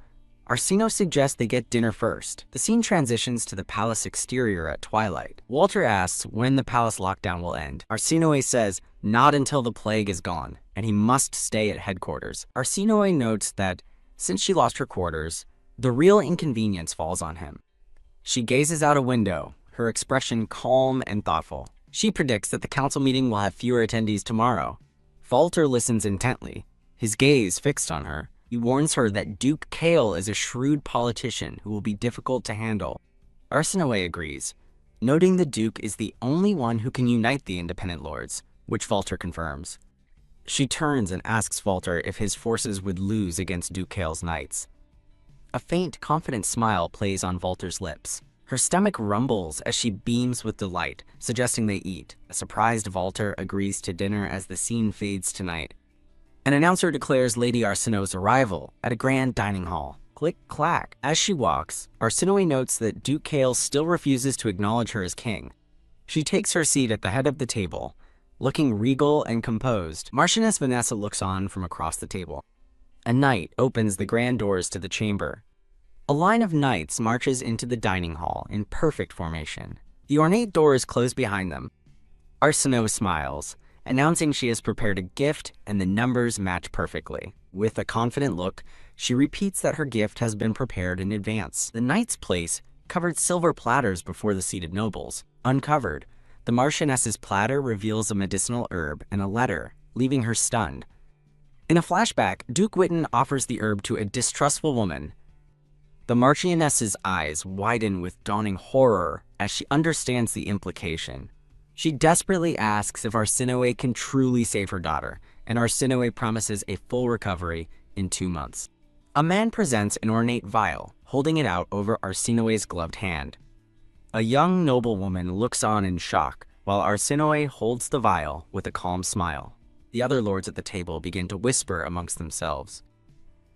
Arsinoe suggests they get dinner first. The scene transitions to the palace exterior at twilight. Walter asks when the palace lockdown will end. Arsinoe says not until the plague is gone, and he must stay at headquarters. Arsinoe notes that since she lost her quarters, the real inconvenience falls on him. She gazes out a window, her expression calm and thoughtful. She predicts that the council meeting will have fewer attendees tomorrow. Walter listens intently, his gaze fixed on her. He warns her that Duke Kale is a shrewd politician who will be difficult to handle. Arsinoe agrees, noting the Duke is the only one who can unite the independent lords, which Walter confirms. She turns and asks Walter if his forces would lose against Duke Kale's knights. A faint, confident smile plays on Walter's lips. Her stomach rumbles as she beams with delight, suggesting they eat. A surprised Walter agrees to dinner as the scene fades to night. An announcer declares Lady Arsinoe's arrival at a grand dining hall. Click-clack. As she walks, Arsinoe notes that Duke Kale still refuses to acknowledge her as king. She takes her seat at the head of the table, looking regal and composed. Marchioness Vanessa looks on from across the table. A knight opens the grand doors to the chamber. A line of knights marches into the dining hall in perfect formation. The ornate doors close behind them. Arsinoe smiles, announcing she has prepared a gift and the numbers match perfectly. With a confident look, she repeats that her gift has been prepared in advance. The knights place covered silver platters before the seated nobles. Uncovered, the Marchioness's platter reveals a medicinal herb and a letter, leaving her stunned. In a flashback, Duke Witten offers the herb to a distrustful woman. The Marchioness's eyes widen with dawning horror as she understands the implication. She desperately asks if Arsinoe can truly save her daughter, and Arsinoe promises a full recovery in 2 months. A man presents an ornate vial, holding it out over Arsinoe's gloved hand. A young noblewoman looks on in shock, while Arsinoe holds the vial with a calm smile. The other lords at the table begin to whisper amongst themselves.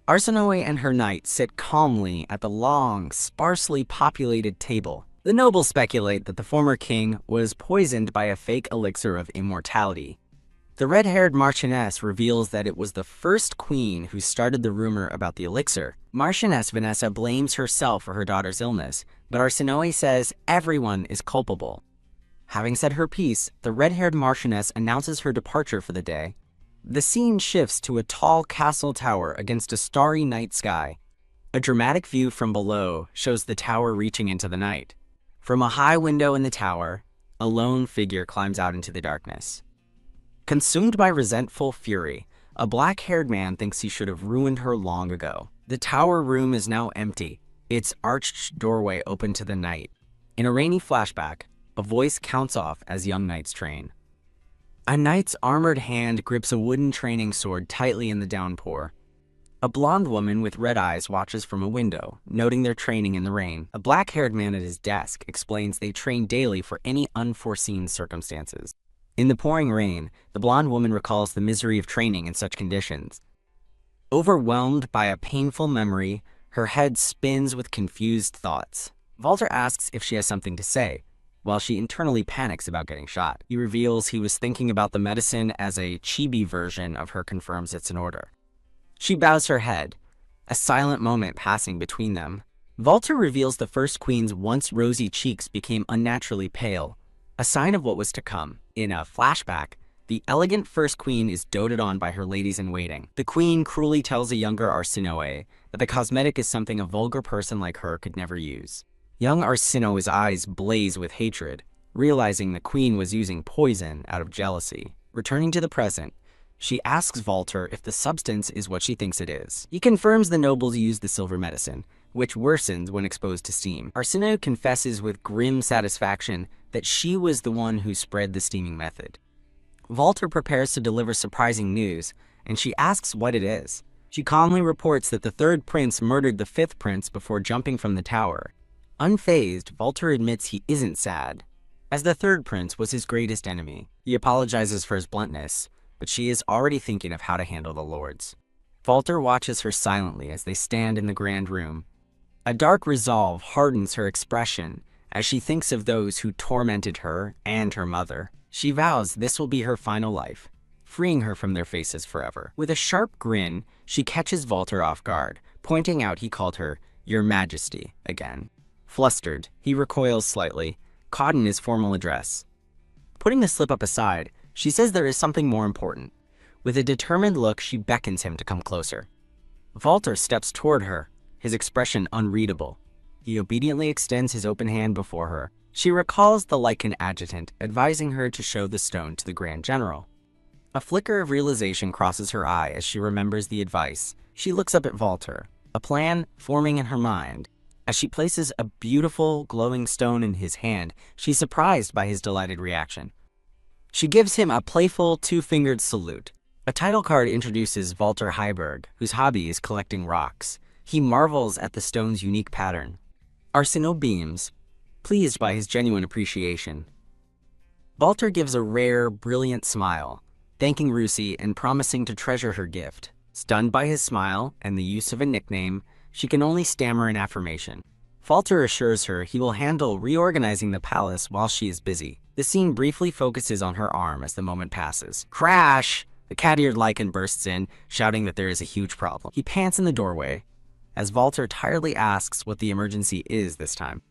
Arsinoe and her knight sit calmly at the long, sparsely populated table. The nobles speculate that the former king was poisoned by a fake elixir of immortality. The red-haired Marchioness reveals that it was the first queen who started the rumor about the elixir. Marchioness Vanessa blames herself for her daughter's illness, but Arsinoe says everyone is culpable. Having said her piece, the red-haired Marchioness announces her departure for the day. The scene shifts to a tall castle tower against a starry night sky. A dramatic view from below shows the tower reaching into the night. From a high window in the tower, a lone figure climbs out into the darkness. Consumed by resentful fury, a black-haired man thinks he should have ruined her long ago. The tower room is now empty, its arched doorway open to the night. In a rainy flashback, a voice counts off as young knights train. A knight's armored hand grips a wooden training sword tightly in the downpour. A blonde woman with red eyes watches from a window, noting their training in the rain. A black-haired man at his desk explains they train daily for any unforeseen circumstances. In the pouring rain, the blonde woman recalls the misery of training in such conditions. Overwhelmed by a painful memory, her head spins with confused thoughts. Walter asks if she has something to say, while she internally panics about getting shot. He reveals he was thinking about the medicine as a chibi version of her confirms it's in order. She bows her head, a silent moment passing between them. Walter reveals the First Queen's once rosy cheeks became unnaturally pale, a sign of what was to come. In a flashback, the elegant First Queen is doted on by her ladies-in-waiting. The Queen cruelly tells a younger Arsinoe that the cosmetic is something a vulgar person like her could never use. Young Arsinoe's eyes blaze with hatred, realizing the Queen was using poison out of jealousy. Returning to the present, she asks Walter if the substance is what she thinks it is. He confirms the nobles use the silver medicine, which worsens when exposed to steam. Arsinoe confesses with grim satisfaction that she was the one who spread the steaming method. Walter prepares to deliver surprising news, and she asks what it is. She calmly reports that the third prince murdered the fifth prince before jumping from the tower. Unfazed, Walter admits he isn't sad, as the third prince was his greatest enemy. He apologizes for his bluntness, but she is already thinking of how to handle the lords. Walter watches her silently as they stand in the grand room. A dark resolve hardens her expression as she thinks of those who tormented her and her mother. She vows this will be her final life, freeing her from their faces forever. With a sharp grin, she catches Walter off guard, pointing out he called her "Your Majesty" again. Flustered, he recoils slightly, caught in his formal address. Putting the slip-up aside, she says there is something more important. With a determined look, she beckons him to come closer. Walter steps toward her, his expression unreadable. He obediently extends his open hand before her. She recalls the Lycan adjutant advising her to show the stone to the Grand General. A flicker of realization crosses her eye as she remembers the advice. She looks up at Walter, a plan forming in her mind. As she places a beautiful, glowing stone in his hand, she's surprised by his delighted reaction. She gives him a playful, two-fingered salute. A title card introduces Walter Heiberg, whose hobby is collecting rocks. He marvels at the stone's unique pattern. Arsinoe beams, pleased by his genuine appreciation. Walter gives a rare, brilliant smile, thanking Rusi and promising to treasure her gift. Stunned by his smile and the use of a nickname, she can only stammer an affirmation. Walter assures her he will handle reorganizing the palace while she is busy. The scene briefly focuses on her arm as the moment passes. Crash! The cat-eared Lycan bursts in, shouting that there is a huge problem. He pants in the doorway, as Walter tiredly asks what the emergency is this time.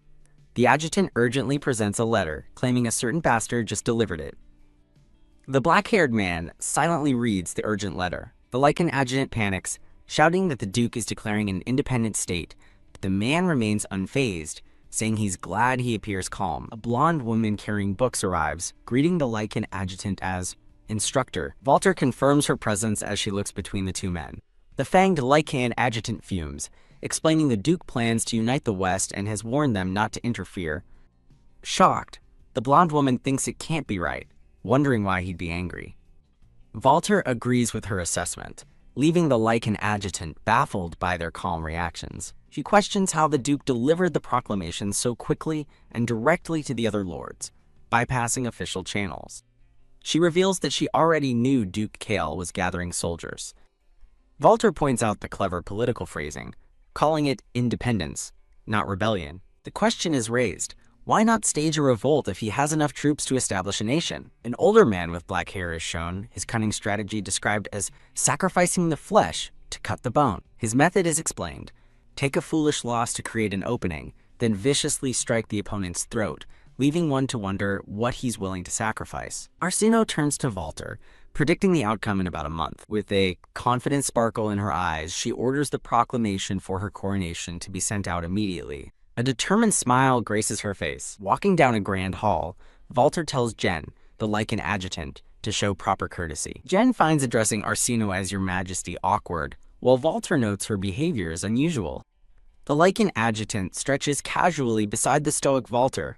The adjutant urgently presents a letter, claiming a certain bastard just delivered it. The black-haired man silently reads the urgent letter. The Lycan adjutant panics, shouting that the Duke is declaring an independent state, but the man remains unfazed, saying he's glad he appears calm. A blonde woman carrying books arrives, greeting the Lycan adjutant as instructor. Walter confirms her presence as she looks between the two men. The fanged Lycan adjutant fumes, explaining the Duke plans to unite the West and has warned them not to interfere. Shocked, the blonde woman thinks it can't be right, wondering why he'd be angry. Walter agrees with her assessment, leaving the Lycan adjutant baffled by their calm reactions. She questions how the Duke delivered the proclamation so quickly and directly to the other lords, bypassing official channels. She reveals that she already knew Duke Kale was gathering soldiers. Walter points out the clever political phrasing, calling it independence, not rebellion. The question is raised, why not stage a revolt if he has enough troops to establish a nation? An older man with black hair is shown, his cunning strategy described as sacrificing the flesh to cut the bone. His method is explained. Take a foolish loss to create an opening, then viciously strike the opponent's throat, leaving one to wonder what he's willing to sacrifice. Arsinoe turns to Walter, Predicting the outcome in about a month. With a confident sparkle in her eyes, she orders the proclamation for her coronation to be sent out immediately. A determined smile graces her face. Walking down a grand hall, Walter tells Jen, the Lycan adjutant, to show proper courtesy. Jen finds addressing Arsino as Your Majesty awkward, while Walter notes her behavior is unusual. The Lycan adjutant stretches casually beside the stoic Walter.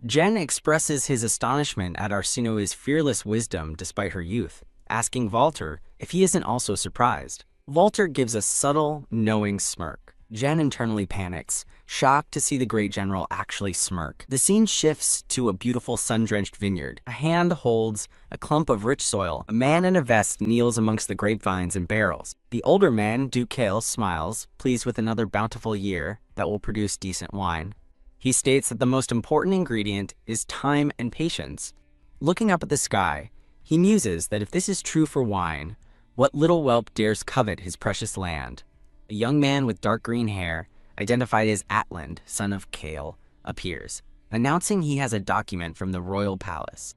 Jen expresses his astonishment at Arsinoe's fearless wisdom despite her youth, asking Walter if he isn't also surprised. Walter gives a subtle, knowing smirk. Jen internally panics, shocked to see the great general actually smirk. The scene shifts to a beautiful sun-drenched vineyard. A hand holds a clump of rich soil. A man in a vest kneels amongst the grapevines and barrels. The older man, Duchesses, smiles, pleased with another bountiful year that will produce decent wine. He states that the most important ingredient is time and patience. Looking up at the sky, he muses that if this is true for wine, what little whelp dares covet his precious land? A young man with dark green hair, identified as Atland, son of Kale, appears, announcing he has a document from the royal palace.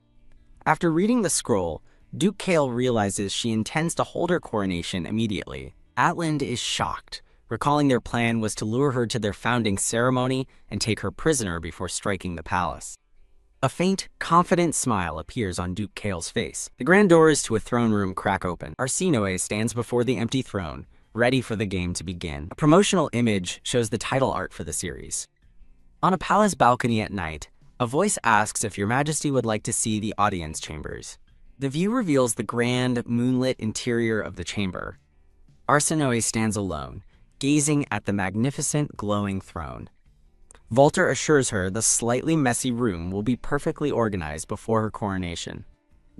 After reading the scroll, Duke Kale realizes she intends to hold her coronation immediately. Atland is shocked, recalling their plan was to lure her to their founding ceremony and take her prisoner before striking the palace. A faint, confident smile appears on Duke Kale's face. The grand doors to a throne room crack open. Arsinoe stands before the empty throne, ready for the game to begin. A promotional image shows the title art for the series. On a palace balcony at night, a voice asks if Your Majesty would like to see the audience chambers. The view reveals the grand, moonlit interior of the chamber. Arsinoe stands alone, gazing at the magnificent, glowing throne. Walter assures her the slightly messy room will be perfectly organized before her coronation.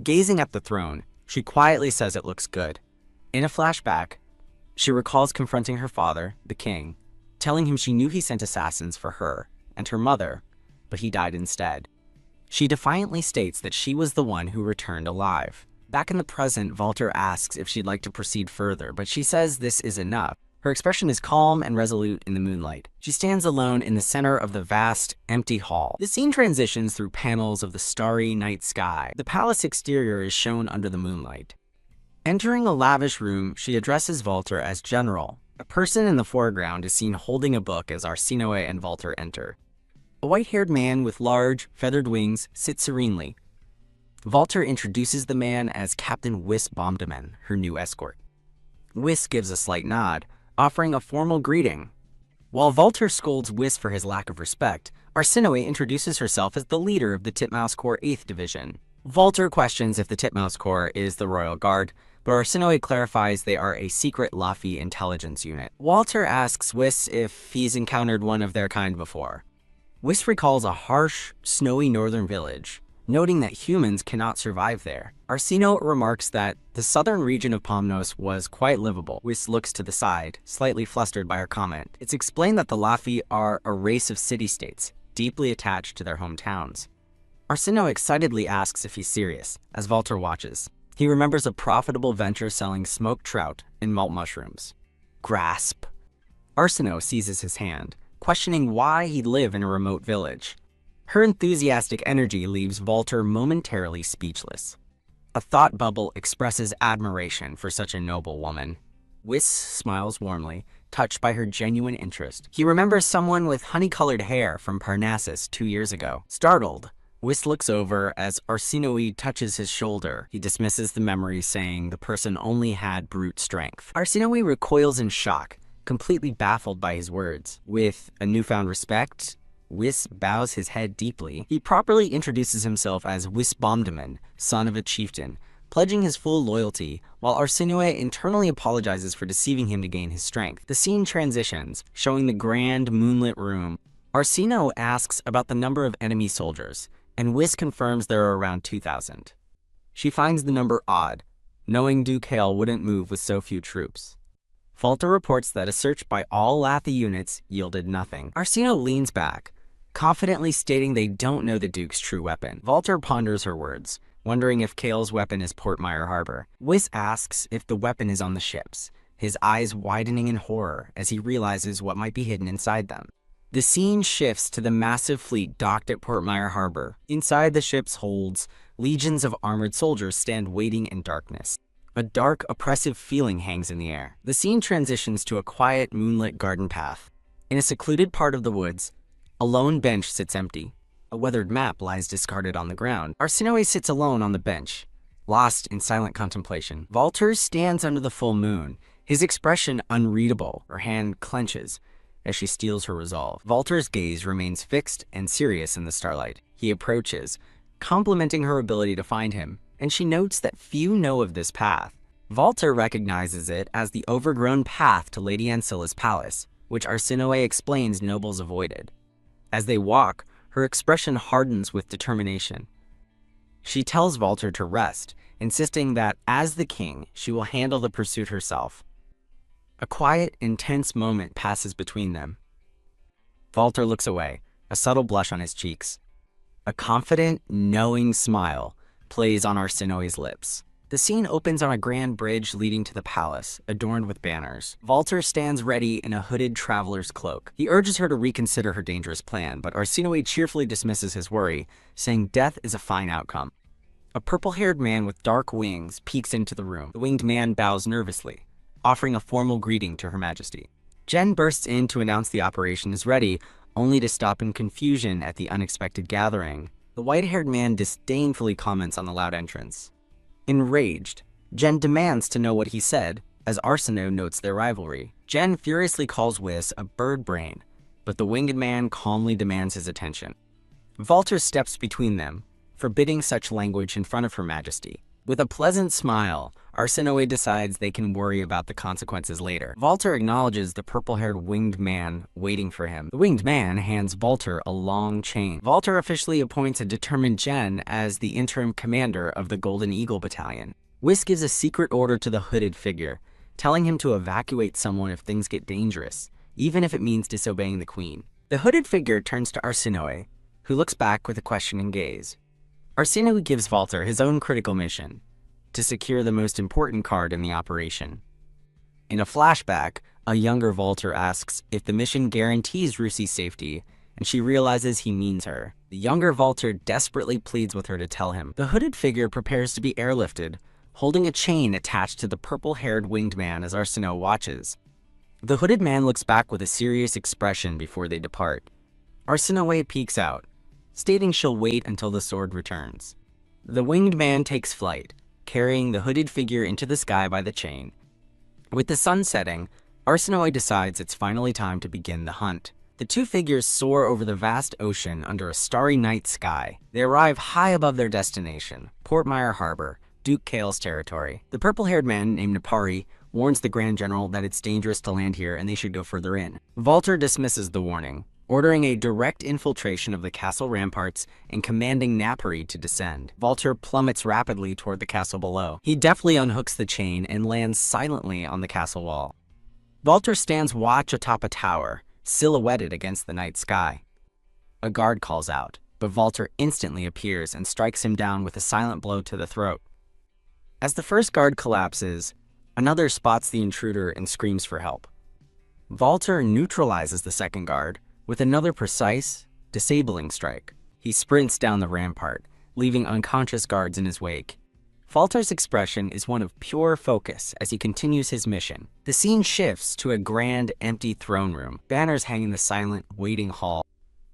Gazing at the throne, she quietly says it looks good. In a flashback, she recalls confronting her father, the king, telling him she knew he sent assassins for her and her mother, but he died instead. She defiantly states that she was the one who returned alive. Back in the present, Walter asks if she'd like to proceed further, but she says this is enough. Her expression is calm and resolute in the moonlight. She stands alone in the center of the vast, empty hall. The scene transitions through panels of the starry night sky. The palace exterior is shown under the moonlight. Entering a lavish room, she addresses Walter as General. A person in the foreground is seen holding a book as Arsinoe and Walter enter. A white-haired man with large, feathered wings sits serenely. Walter introduces the man as Captain Wis Bomdeman, her new escort. Wis gives a slight nod, offering a formal greeting. While Walter scolds Wis for his lack of respect, Arsinoe introduces herself as the leader of the Titmouse Corps 8th Division. Walter questions if the Titmouse Corps is the Royal Guard, but Arsinoe clarifies they are a secret Lafi intelligence unit. Walter asks Wis if he's encountered one of their kind before. Wis recalls a harsh, snowy northern village, noting that humans cannot survive there. Arsinoe remarks that the southern region of Pomnos was quite livable. Wis looks to the side, slightly flustered by her comment. It's explained that the Lafi are a race of city-states, deeply attached to their hometowns. Arsinoe excitedly asks if he's serious, as Walter watches. He remembers a profitable venture selling smoked trout and malt mushrooms. Grasp. Arsinoe seizes his hand, questioning why he'd live in a remote village. Her enthusiastic energy leaves Walter momentarily speechless. A thought bubble expresses admiration for such a noble woman. Wis smiles warmly, touched by her genuine interest. He remembers someone with honey-colored hair from Parnassus 2 years ago. Startled, Wis looks over as Arsinoe touches his shoulder. He dismisses the memory, saying the person only had brute strength. Arsinoe recoils in shock, completely baffled by his words. With a newfound respect, Wis bows his head deeply. He properly introduces himself as Wis Bomdeman, son of a chieftain, pledging his full loyalty, while Arsinoe internally apologizes for deceiving him to gain his strength. The scene transitions, showing the grand moonlit room. Arsinoe asks about the number of enemy soldiers, and Wis confirms there are around 2,000. She finds the number odd, knowing Duchesses wouldn't move with so few troops. Walter reports that a search by all Lathi units yielded nothing. Arsinoe leans back, confidently stating they don't know the Duke's true weapon. Walter ponders her words, wondering if Kale's weapon is Port Meyer Harbor. Wis asks if the weapon is on the ships, his eyes widening in horror as he realizes what might be hidden inside them. The scene shifts to the massive fleet docked at Port Myer Harbor. Inside the ship's holds, legions of armored soldiers stand waiting in darkness. A dark, oppressive feeling hangs in the air. The scene transitions to a quiet, moonlit garden path. In a secluded part of the woods, a lone bench sits empty. A weathered map lies discarded on the ground. Arsinoe sits alone on the bench, lost in silent contemplation. Walter stands under the full moon, his expression unreadable. Her hand clenches as she steels her resolve. Walter's gaze remains fixed and serious in the starlight. He approaches, complimenting her ability to find him, and she notes that few know of this path. Walter recognizes it as the overgrown path to Lady Ancilla's palace, which Arsinoe explains nobles avoided. As they walk, her expression hardens with determination. She tells Walter to rest, insisting that, as the king, she will handle the pursuit herself. A quiet, intense moment passes between them. Walter looks away, a subtle blush on his cheeks. A confident, knowing smile plays on Arsinoe's lips. The scene opens on a grand bridge leading to the palace, adorned with banners. Walter stands ready in a hooded traveler's cloak. He urges her to reconsider her dangerous plan, but Arsinoe cheerfully dismisses his worry, saying death is a fine outcome. A purple-haired man with dark wings peeks into the room. The winged man bows nervously, offering a formal greeting to Her Majesty. Jen bursts in to announce the operation is ready, only to stop in confusion at the unexpected gathering. The white-haired man disdainfully comments on the loud entrance. Enraged, Jen demands to know what he said, as Arsinoe notes their rivalry. Jen furiously calls Whis a bird brain, but the winged man calmly demands his attention. Walter steps between them, forbidding such language in front of Her Majesty. With a pleasant smile, Arsinoe decides they can worry about the consequences later. Walter acknowledges the purple-haired winged man waiting for him. The winged man hands Walter a long chain. Walter officially appoints a determined Jen as the interim commander of the Golden Eagle Battalion. Whis gives a secret order to the hooded figure, telling him to evacuate someone if things get dangerous, even if it means disobeying the queen. The hooded figure turns to Arsinoe, who looks back with a questioning gaze. Arsinoe gives Walter his own critical mission, to secure the most important card in the operation. In a flashback, a younger Walter asks if the mission guarantees Rusi's safety, and she realizes he means her. The younger Walter desperately pleads with her to tell him. The hooded figure prepares to be airlifted, holding a chain attached to the purple-haired winged man as Arsinoe watches. The hooded man looks back with a serious expression before they depart. Arsinoe peeks out, stating she'll wait until the sword returns. The winged man takes flight, carrying the hooded figure into the sky by the chain. With the sun setting, Arsinoe decides it's finally time to begin the hunt. The two figures soar over the vast ocean under a starry night sky. They arrive high above their destination, Port Myer Harbor, Duke Kale's territory. The purple-haired man named Napari warns the Grand General that it's dangerous to land here and they should go further in. Walter dismisses the warning, ordering a direct infiltration of the castle ramparts and commanding Napari to descend. Walter plummets rapidly toward the castle below. He deftly unhooks the chain and lands silently on the castle wall. Walter stands watch atop a tower, silhouetted against the night sky. A guard calls out, but Walter instantly appears and strikes him down with a silent blow to the throat. As the first guard collapses, another spots the intruder and screams for help. Walter neutralizes the second guard with another precise, disabling strike. He sprints down the rampart, leaving unconscious guards in his wake. Walter's expression is one of pure focus as he continues his mission. The scene shifts to a grand, empty throne room. Banners hang in the silent, waiting hall.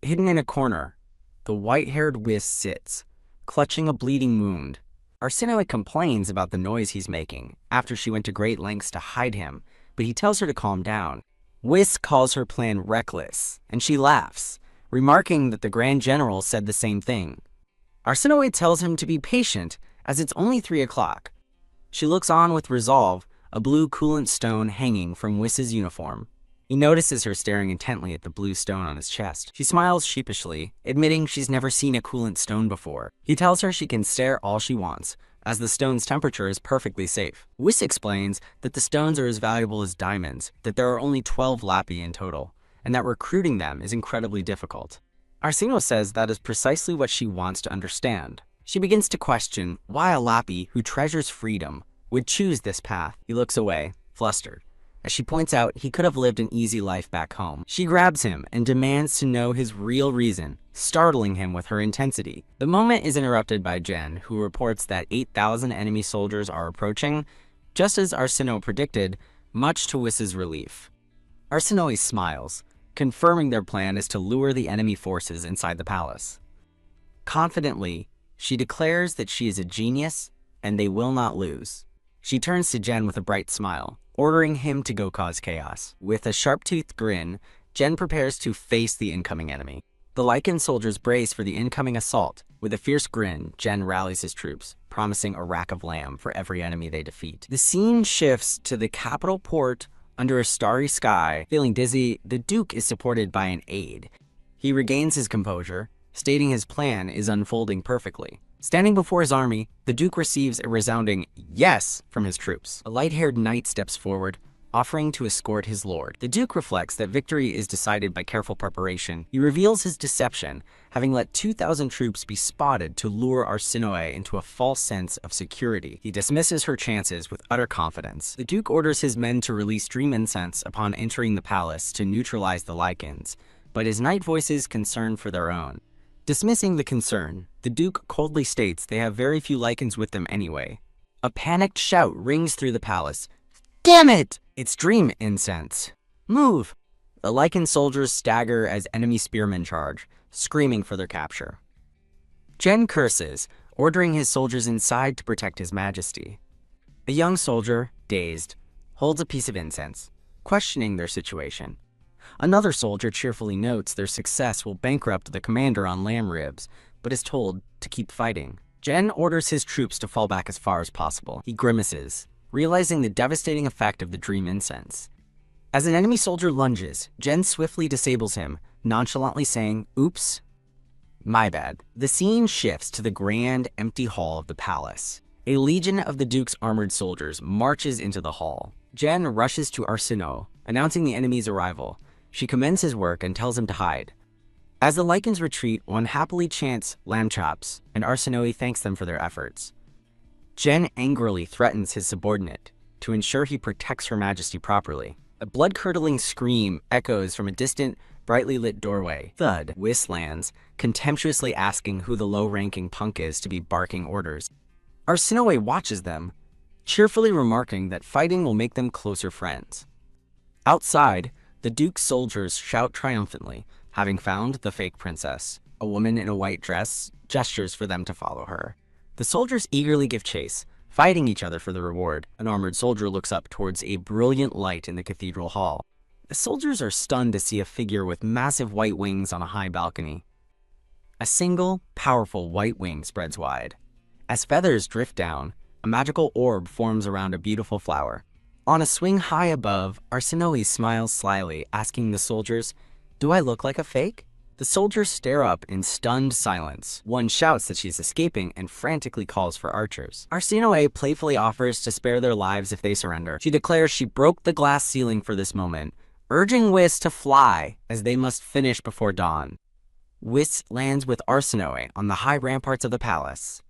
Hidden in a corner, the white-haired Whis sits, clutching a bleeding wound. Arsinoe complains about the noise he's making after she went to great lengths to hide him, but he tells her to calm down. Whis calls her plan reckless, and she laughs, remarking that the Grand General said the same thing. Arsinoe tells him to be patient, as it's only 3 o'clock. She looks on with resolve, a blue coolant stone hanging from Wiss's uniform. He notices her staring intently at the blue stone on his chest. She smiles sheepishly, admitting she's never seen a coolant stone before. He tells her she can stare all she wants, as the stone's temperature is perfectly safe. Whis explains that the stones are as valuable as diamonds, that there are only 12 lapis in total, and that recruiting them is incredibly difficult. Arsinoe says that is precisely what she wants to understand. She begins to question why a lapis who treasures freedom would choose this path. He looks away, flustered, As she points out, he could have lived an easy life back home. She grabs him and demands to know his real reason, startling him with her intensity. The moment is interrupted by Jen, who reports that 8,000 enemy soldiers are approaching, just as Arsinoe predicted, much to Wiss's relief. Arsinoe smiles, confirming their plan is to lure the enemy forces inside the palace. Confidently, she declares that she is a genius and they will not lose. She turns to Jen with a bright smile, ordering him to go cause chaos. With a sharp-toothed grin, Jen prepares to face the incoming enemy. The Lycan soldiers brace for the incoming assault. With a fierce grin, Jen rallies his troops, promising a rack of lamb for every enemy they defeat. The scene shifts to the capital port under a starry sky. Feeling dizzy, the Duke is supported by an aide. He regains his composure, stating his plan is unfolding perfectly. Standing before his army, the Duke receives a resounding yes from his troops. A light-haired knight steps forward, offering to escort his lord. The Duke reflects that victory is decided by careful preparation. He reveals his deception, having let 2,000 troops be spotted to lure Arsinoe into a false sense of security. He dismisses her chances with utter confidence. The Duke orders his men to release dream incense upon entering the palace to neutralize the Lycans, but his knight voices concern for their own. Dismissing the concern, the Duke coldly states they have very few Lycans with them anyway. A panicked shout rings through the palace. Damn it! It's dream incense. Move! The Lycan soldiers stagger as enemy spearmen charge, screaming for their capture. Jen curses, ordering his soldiers inside to protect his majesty. A young soldier, dazed, holds a piece of incense, questioning their situation. Another soldier cheerfully notes their success will bankrupt the commander on lamb ribs, but is told to keep fighting. Jen orders his troops to fall back as far as possible. He grimaces, realizing the devastating effect of the dream incense. As an enemy soldier lunges, Jen swiftly disables him, nonchalantly saying, "Oops, my bad." The scene shifts to the grand, empty hall of the palace. A legion of the Duke's armored soldiers marches into the hall. Jen rushes to Arsinoe, announcing the enemy's arrival. She commends his work and tells him to hide. As the Lycans retreat, one happily chants lamb chops, and Arsinoe thanks them for their efforts. Jen angrily threatens his subordinate to ensure he protects Her Majesty properly. A blood-curdling scream echoes from a distant, brightly lit doorway. Thud, Wiss lands, contemptuously asking who the low-ranking punk is to be barking orders. Arsinoe watches them, cheerfully remarking that fighting will make them closer friends. Outside, the Duke's soldiers shout triumphantly, having found the fake princess. A woman in a white dress gestures for them to follow her. The soldiers eagerly give chase, fighting each other for the reward. An armored soldier looks up towards a brilliant light in the cathedral hall. The soldiers are stunned to see a figure with massive white wings on a high balcony. A single, powerful white wing spreads wide. As feathers drift down, a magical orb forms around a beautiful flower. On a swing high above, Arsinoe smiles slyly, asking the soldiers, "Do I look like a fake?" The soldiers stare up in stunned silence. One shouts that she's escaping and frantically calls for archers. Arsinoe playfully offers to spare their lives if they surrender. She declares she broke the glass ceiling for this moment, urging Wiss to fly as they must finish before dawn. Wiss lands with Arsinoe on the high ramparts of the palace.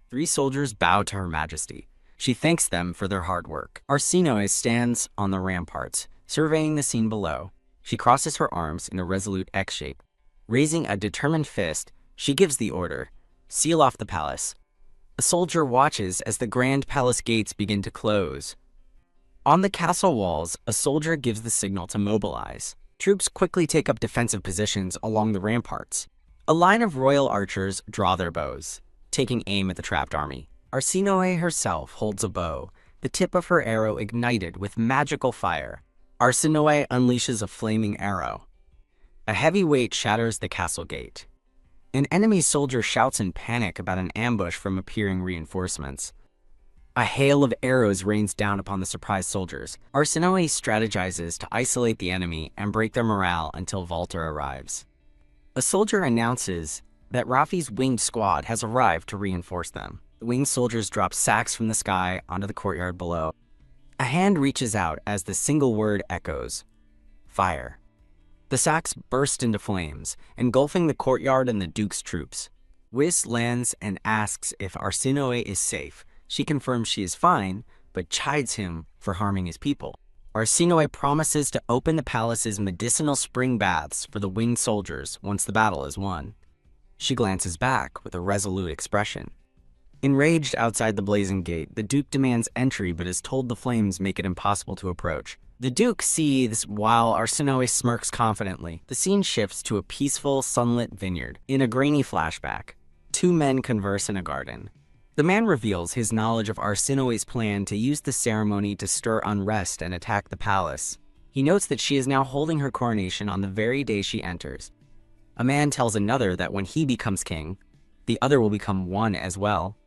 3 soldiers bow to Her Majesty. She thanks them for their hard work. Arsinoe stands on the ramparts, surveying the scene below. She crosses her arms in a resolute X shape. Raising a determined fist, she gives the order, "Seal off the palace." A soldier watches as the grand palace gates begin to close. On the castle walls, a soldier gives the signal to mobilize. Troops quickly take up defensive positions along the ramparts. A line of royal archers draw their bows, taking aim at the trapped army. Arsinoe herself holds a bow, the tip of her arrow ignited with magical fire. Arsinoe unleashes a flaming arrow. A heavy weight shatters the castle gate. An enemy soldier shouts in panic about an ambush from appearing reinforcements. A hail of arrows rains down upon the surprised soldiers. Arsinoe strategizes to isolate the enemy and break their morale until Walter arrives. A soldier announces that Rafi's winged squad has arrived to reinforce them. The winged soldiers drop sacks from the sky onto the courtyard below. A hand reaches out as the single word echoes, "Fire." The sacks burst into flames, engulfing the courtyard and the Duke's troops. Wiss lands and asks if Arsinoe is safe. She confirms she is fine, but chides him for harming his people. Arsinoe promises to open the palace's medicinal spring baths for the winged soldiers once the battle is won. She glances back with a resolute expression. Enraged outside the blazing gate, the Duke demands entry but is told the flames make it impossible to approach. The Duke seethes while Arsinoe smirks confidently. The scene shifts to a peaceful, sunlit vineyard. In a grainy flashback, two men converse in a garden. The man reveals his knowledge of Arsinoe's plan to use the ceremony to stir unrest and attack the palace. He notes that she is now holding her coronation on the very day she enters. A man tells another that when he becomes king, the other will become one as well.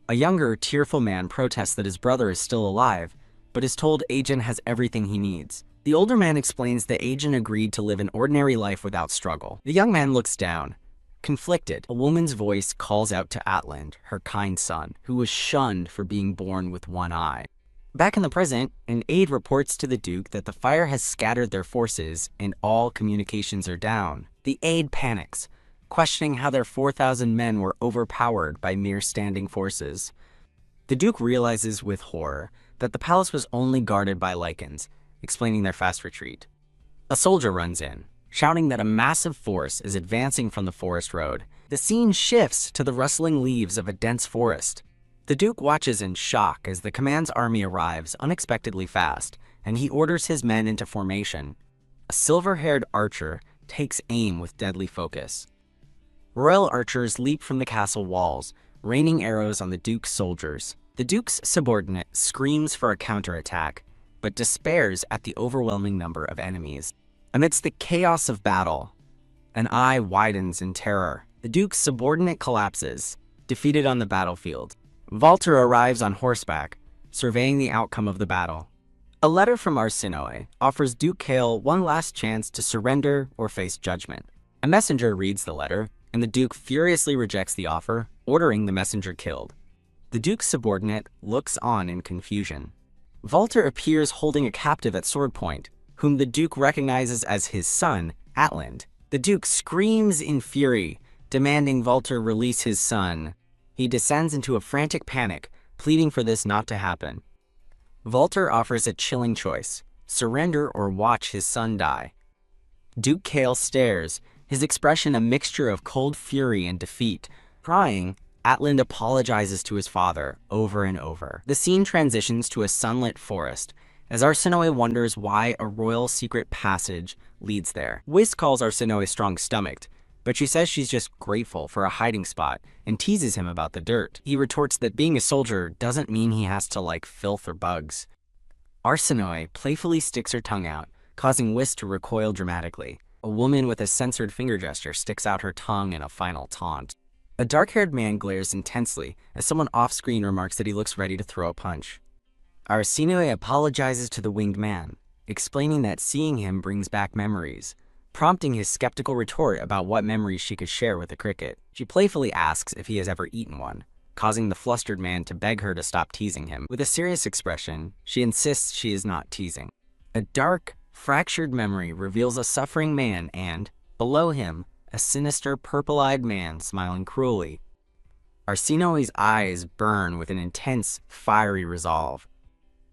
A younger, tearful man protests that his brother is still alive, but is told Aegon has everything he needs. The older man explains that Aegon agreed to live an ordinary life without struggle. The young man looks down. Conflicted, a woman's voice calls out to Atland, her kind son, who was shunned for being born with one eye. Back in the present, an aide reports to the Duke that the fire has scattered their forces and all communications are down. The aide panics, questioning how their 4,000 men were overpowered by mere standing forces. The Duke realizes with horror that the palace was only guarded by lichens, explaining their fast retreat. A soldier runs in, shouting that a massive force is advancing from the forest road. The scene shifts to the rustling leaves of a dense forest. The Duke watches in shock as the command's army arrives unexpectedly fast, and he orders his men into formation. A silver-haired archer takes aim with deadly focus. Royal archers leap from the castle walls, raining arrows on the Duke's soldiers. The Duke's subordinate screams for a counterattack, but despairs at the overwhelming number of enemies. Amidst the chaos of battle, an eye widens in terror. The Duke's subordinate collapses, defeated on the battlefield. Walter arrives on horseback, surveying the outcome of the battle. A letter from Arsinoe offers Duke Cale one last chance to surrender or face judgment. A messenger reads the letter, and the Duke furiously rejects the offer, ordering the messenger killed. The Duke's subordinate looks on in confusion. Walter appears holding a captive at sword point, whom the Duke recognizes as his son, Atland. The Duke screams in fury, demanding Walter release his son. He descends into a frantic panic, pleading for this not to happen. Walter offers a chilling choice: surrender or watch his son die. Duke Cale stares, his expression a mixture of cold fury and defeat. Crying, Atland apologizes to his father over and over. The scene transitions to a sunlit forest, as Arsinoe wonders why a royal secret passage leads there. Whis calls Arsinoe strong-stomached, but she says she's just grateful for a hiding spot and teases him about the dirt. He retorts that being a soldier doesn't mean he has to like filth or bugs. Arsinoe playfully sticks her tongue out, causing Whis to recoil dramatically. A woman with a censored finger gesture sticks out her tongue in a final taunt. A dark-haired man glares intensely as someone off-screen remarks that he looks ready to throw a punch. Arsinoe apologizes to the winged man, explaining that seeing him brings back memories, prompting his skeptical retort about what memories she could share with the cricket. She playfully asks if he has ever eaten one, causing the flustered man to beg her to stop teasing him. With a serious expression, she insists she is not teasing. A dark, fractured memory reveals a suffering man and, below him, a sinister, purple-eyed man smiling cruelly. Arsinoe's eyes burn with an intense, fiery resolve.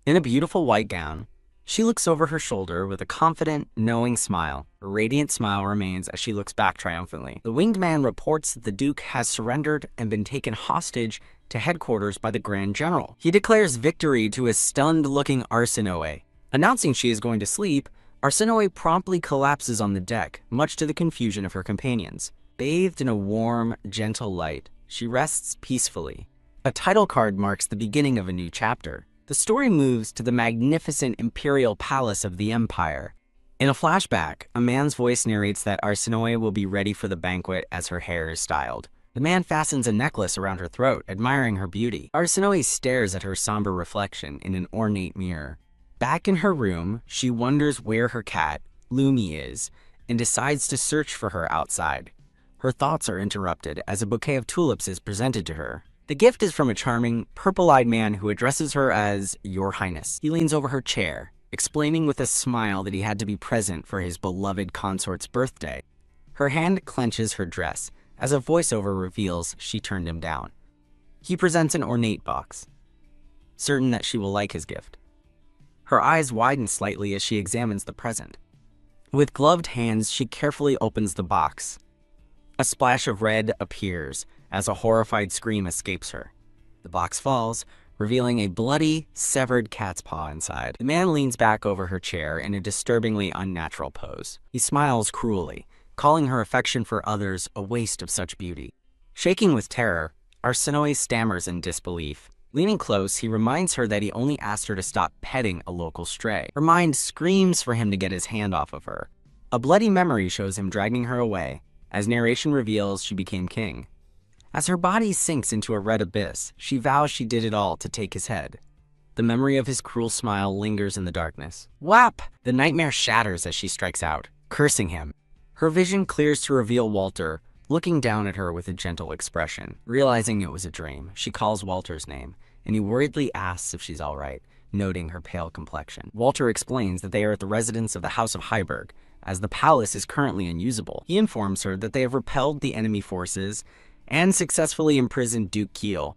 In a beautiful white gown, she looks over her shoulder with a confident, knowing smile. Her radiant smile remains as she looks back triumphantly. The winged man reports that the Duke has surrendered and been taken hostage to headquarters by the Grand General. He declares victory to a stunned-looking Arsinoe. Announcing she is going to sleep, Arsinoe promptly collapses on the deck, much to the confusion of her companions. Bathed in a warm, gentle light, she rests peacefully. A title card marks the beginning of a new chapter. The story moves to the magnificent imperial palace of the empire. In a flashback, a man's voice narrates that Arsinoe will be ready for the banquet as her hair is styled. The man fastens a necklace around her throat, admiring her beauty. Arsinoe stares at her somber reflection in an ornate mirror. Back in her room, she wonders where her cat, Lumi, is, and decides to search for her outside. Her thoughts are interrupted as a bouquet of tulips is presented to her. The gift is from a charming, purple-eyed man who addresses her as Your Highness. He leans over her chair, explaining with a smile that he had to be present for his beloved consort's birthday. Her hand clenches her dress, as a voiceover reveals she turned him down. He presents an ornate box, certain that she will like his gift. Her eyes widen slightly as she examines the present. With gloved hands, she carefully opens the box. A splash of red appears as a horrified scream escapes her. The box falls, revealing a bloody, severed cat's paw inside. The man leans back over her chair in a disturbingly unnatural pose. He smiles cruelly, calling her affection for others a waste of such beauty. Shaking with terror, Arsinoe stammers in disbelief. Leaning close, he reminds her that he only asked her to stop petting a local stray. Her mind screams for him to get his hand off of her. A bloody memory shows him dragging her away. As narration reveals, she became king. As her body sinks into a red abyss, she vows she did it all to take his head. The memory of his cruel smile lingers in the darkness. Whap! The nightmare shatters as she strikes out, cursing him. Her vision clears to reveal Walter, looking down at her with a gentle expression. Realizing it was a dream, she calls Walter's name, and he worriedly asks if she's all right, noting her pale complexion. Walter explains that they are at the residence of the House of Heiberg, as the palace is currently unusable. He informs her that they have repelled the enemy forces and successfully imprisoned Duke Kiel.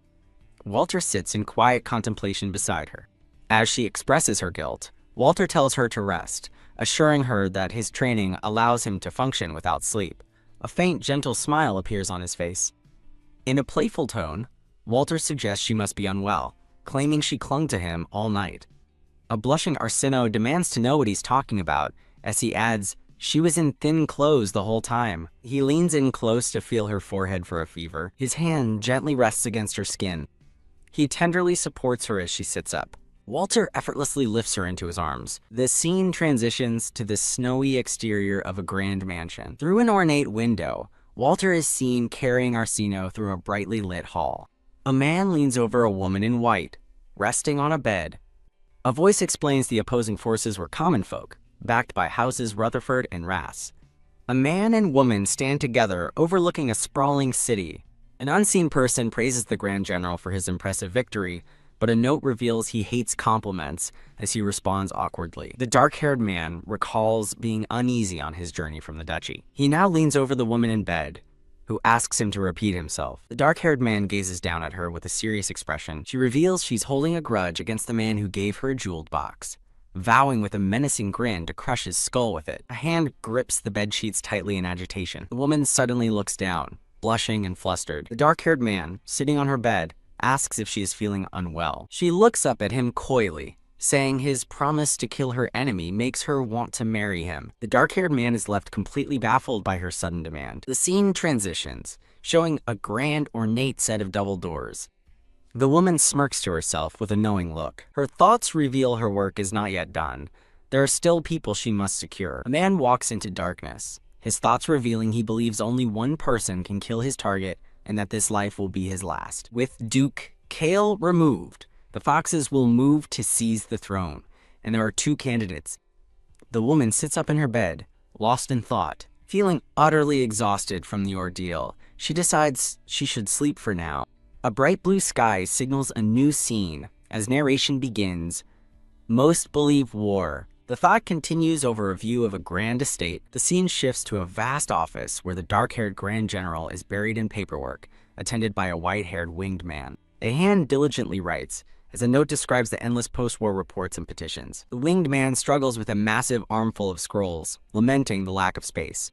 Walter sits in quiet contemplation beside her. As she expresses her guilt, Walter tells her to rest, assuring her that his training allows him to function without sleep. A faint, gentle smile appears on his face. In a playful tone, Walter suggests she must be unwell, claiming she clung to him all night. A blushing Arsinoe demands to know what he's talking about, as he adds, she was in thin clothes the whole time. He leans in close to feel her forehead for a fever. His hand gently rests against her skin. He tenderly supports her as she sits up. Walter effortlessly lifts her into his arms. The scene transitions to the snowy exterior of a grand mansion. Through an ornate window, Walter is seen carrying Arsinoe through a brightly lit hall. A man leans over a woman in white, resting on a bed. A voice explains the opposing forces were common folk, backed by houses Rutherford and Rass. A man and woman stand together overlooking a sprawling city. An unseen person praises the Grand General for his impressive victory, but a note reveals he hates compliments as he responds awkwardly. The dark-haired man recalls being uneasy on his journey from the duchy. He now leans over the woman in bed, who asks him to repeat himself. The dark-haired man gazes down at her with a serious expression. She reveals she's holding a grudge against the man who gave her a jeweled box, vowing with a menacing grin to crush his skull with it. A hand grips the bedsheets tightly in agitation. The woman suddenly looks down, blushing and flustered. The dark-haired man, sitting on her bed, asks if she is feeling unwell. She looks up at him coyly, saying his promise to kill her enemy makes her want to marry him. The dark-haired man is left completely baffled by her sudden demand. The scene transitions, showing a grand, ornate set of double doors. The woman smirks to herself with a knowing look. Her thoughts reveal her work is not yet done. There are still people she must secure. A man walks into darkness, his thoughts revealing he believes only one person can kill his target and that this life will be his last. With Duke Kiel removed, the Foxes will move to seize the throne, and there are two candidates. The woman sits up in her bed, lost in thought. Feeling utterly exhausted from the ordeal, she decides she should sleep for now. A bright blue sky signals a new scene. As narration begins, most believe war. The thought continues over a view of a grand estate. The scene shifts to a vast office where the dark-haired Grand General is buried in paperwork, attended by a white-haired winged man. A hand diligently writes, as a note describes the endless post-war reports and petitions. The winged man struggles with a massive armful of scrolls, lamenting the lack of space.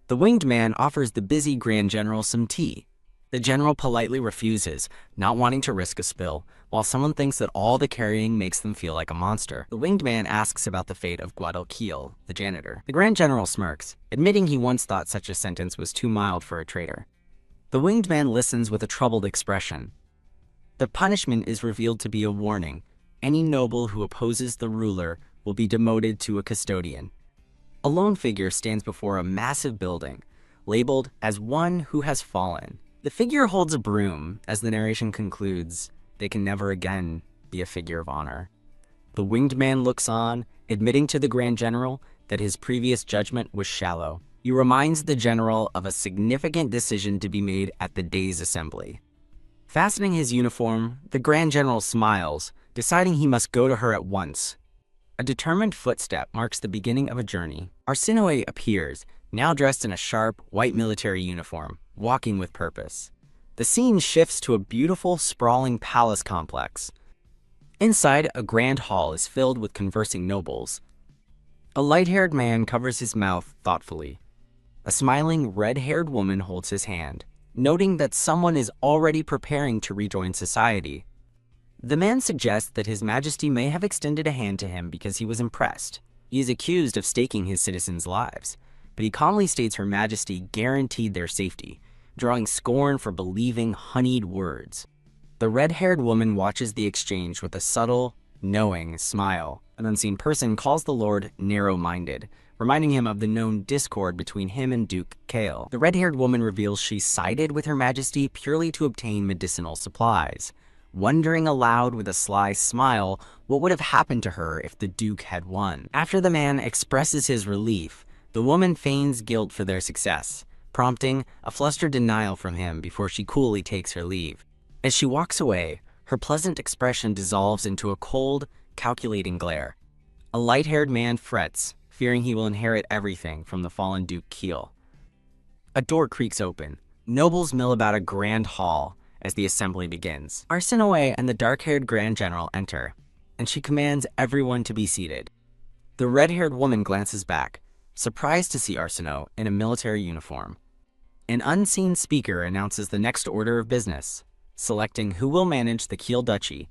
The winged man offers the busy Grand General some tea. The general politely refuses, not wanting to risk a spill, while someone thinks that all the carrying makes them feel like a monster. The winged man asks about the fate of Kiel, the janitor. The Grand General smirks, admitting he once thought such a sentence was too mild for a traitor. The winged man listens with a troubled expression. The punishment is revealed to be a warning. Any noble who opposes the ruler will be demoted to a custodian. A lone figure stands before a massive building, labeled as one who has fallen. The figure holds a broom. As the narration concludes, they can never again be a figure of honor. The winged man looks on, admitting to the Grand General that his previous judgment was shallow. He reminds the general of a significant decision to be made at the day's assembly. Fastening his uniform, the Grand General smiles, deciding he must go to her at once. A determined footstep marks the beginning of a journey. Arsinoe appears, now dressed in a sharp, white military uniform, walking with purpose. The scene shifts to a beautiful, sprawling palace complex. Inside, a grand hall is filled with conversing nobles. A light-haired man covers his mouth thoughtfully. A smiling, red-haired woman holds his hand, noting that someone is already preparing to rejoin society. The man suggests that His Majesty may have extended a hand to him because he was impressed. He is accused of staking his citizens' lives, but he calmly states Her Majesty guaranteed their safety, drawing scorn for believing honeyed words. The red-haired woman watches the exchange with a subtle, knowing smile. An unseen person calls the Lord narrow-minded, reminding him of the known discord between him and Duke Kale. The red-haired woman reveals she sided with Her Majesty purely to obtain medicinal supplies, wondering aloud with a sly smile what would have happened to her if the Duke had won. After the man expresses his relief, the woman feigns guilt for their success, prompting a flustered denial from him before she coolly takes her leave. As she walks away, her pleasant expression dissolves into a cold, calculating glare. A light-haired man frets, fearing he will inherit everything from the fallen Duke Keel. A door creaks open. Nobles mill about a grand hall as the assembly begins. Arsinoe and the dark-haired Grand General enter, and she commands everyone to be seated. The red-haired woman glances back, surprised to see Arsinoe in a military uniform. An unseen speaker announces the next order of business, selecting who will manage the Keel Duchy.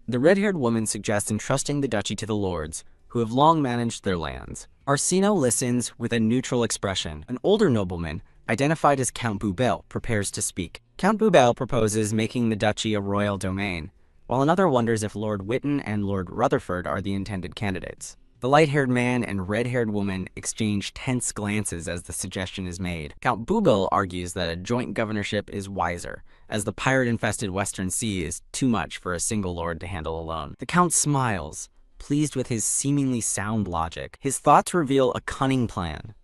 The red-haired woman suggests entrusting the duchy to the lords, who have long managed their lands. Arsinoe listens with a neutral expression. An older nobleman, identified as Count Boubel, prepares to speak. Count Boubel proposes making the duchy a royal domain, while another wonders if Lord Whitton and Lord Rutherford are the intended candidates. The light-haired man and red-haired woman exchange tense glances as the suggestion is made. Count Boubel argues that a joint governorship is wiser, as the pirate-infested Western Sea is too much for a single lord to handle alone. The Count smiles, pleased with his seemingly sound logic. His thoughts reveal a cunning plan.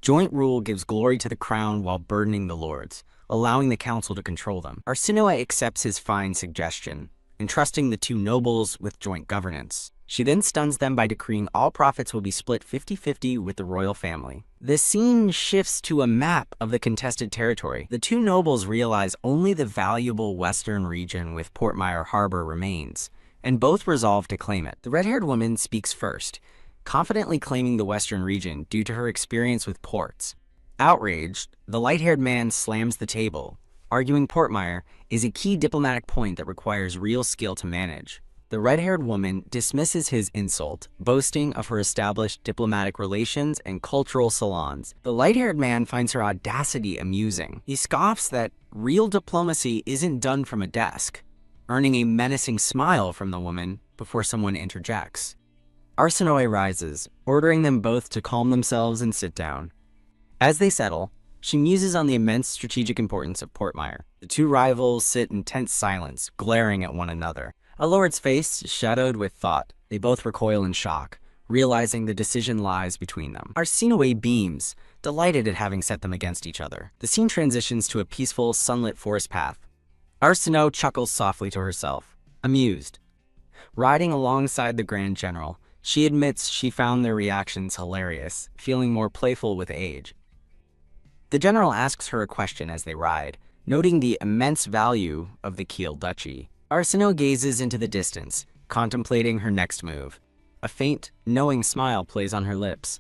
Joint rule gives glory to the crown while burdening the lords, allowing the council to control them. Arsinoe accepts his fine suggestion, entrusting the two nobles with joint governance. She then stuns them by decreeing all profits will be split 50-50 with the royal family. The scene shifts to a map of the contested territory. The two nobles realize only the valuable western region with Portmire Harbor remains, and both resolve to claim it. The red-haired woman speaks first, confidently claiming the western region due to her experience with ports. Outraged, the light-haired man slams the table, arguing Portmire is a key diplomatic point that requires real skill to manage. The red-haired woman dismisses his insult, boasting of her established diplomatic relations and cultural salons. The light-haired man finds her audacity amusing. He scoffs that real diplomacy isn't done from a desk, earning a menacing smile from the woman before someone interjects. Arsinoe rises, ordering them both to calm themselves and sit down. As they settle, she muses on the immense strategic importance of Portmire. The two rivals sit in tense silence, glaring at one another. A lord's face is shadowed with thought. They both recoil in shock, realizing the decision lies between them. Arsinoe beams, delighted at having set them against each other. The scene transitions to a peaceful, sunlit forest path. Arsinoe chuckles softly to herself, amused. Riding alongside the Grand General, she admits she found their reactions hilarious, feeling more playful with age. The general asks her a question as they ride, noting the immense value of the Keel Duchy. Arsinoe gazes into the distance, contemplating her next move. A faint, knowing smile plays on her lips.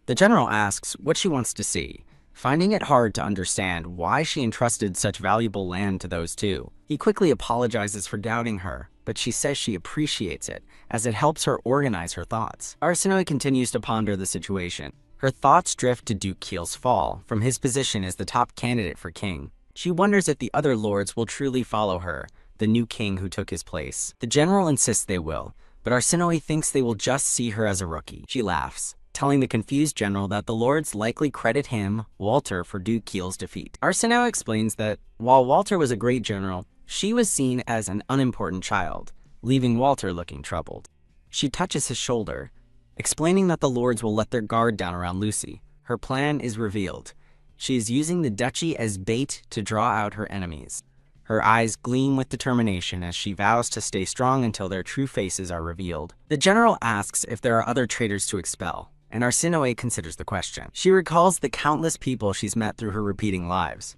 The general asks what she wants to see, finding it hard to understand why she entrusted such valuable land to those two. He quickly apologizes for doubting her, but she says she appreciates it, as it helps her organize her thoughts. Arsinoe continues to ponder the situation. Her thoughts drift to Duke Keel's fall, from his position as the top candidate for king. She wonders if the other lords will truly follow her, the new king who took his place. The general insists they will, but Arsinoe thinks they will just see her as a rookie. She laughs, telling the confused general that the lords likely credit him, Walter, for Duke Keel's defeat. Arsinoe explains that, while Walter was a great general, she was seen as an unimportant child, leaving Walter looking troubled. She touches his shoulder, explaining that the lords will let their guard down around Lucy. Her plan is revealed. She is using the duchy as bait to draw out her enemies. Her eyes gleam with determination as she vows to stay strong until their true faces are revealed. The general asks if there are other traitors to expel, and Arsinoe considers the question. She recalls the countless people she's met through her repeating lives.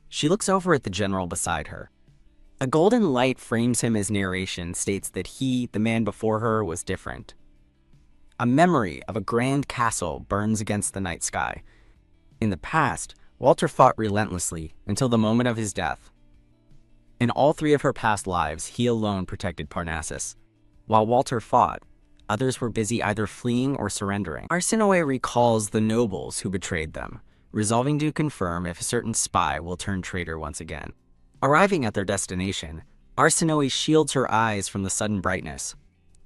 She looks over at the general beside her. A golden light frames him as narration states that he, the man before her, was different. A memory of a grand castle burns against the night sky. In the past, Walter fought relentlessly until the moment of his death. In all three of her past lives, he alone protected Parnassus. While Walter fought, others were busy either fleeing or surrendering. Arsinoe recalls the nobles who betrayed them, resolving to confirm if a certain spy will turn traitor once again. Arriving at their destination, Arsinoe shields her eyes from the sudden brightness.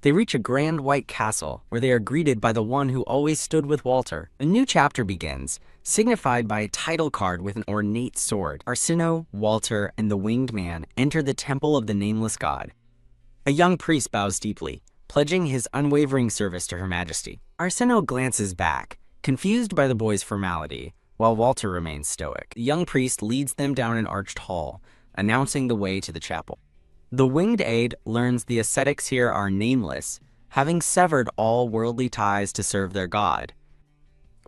They reach a grand white castle, where they are greeted by the one who always stood with Walter. A new chapter begins, signified by a title card with an ornate sword. Arsinoe, Walter, and the winged man enter the temple of the nameless god. A young priest bows deeply, pledging his unwavering service to Her Majesty. Arsinoe glances back, confused by the boy's formality, while Walter remains stoic. The young priest leads them down an arched hall, announcing the way to the chapel. The winged aide learns the ascetics here are nameless, having severed all worldly ties to serve their god.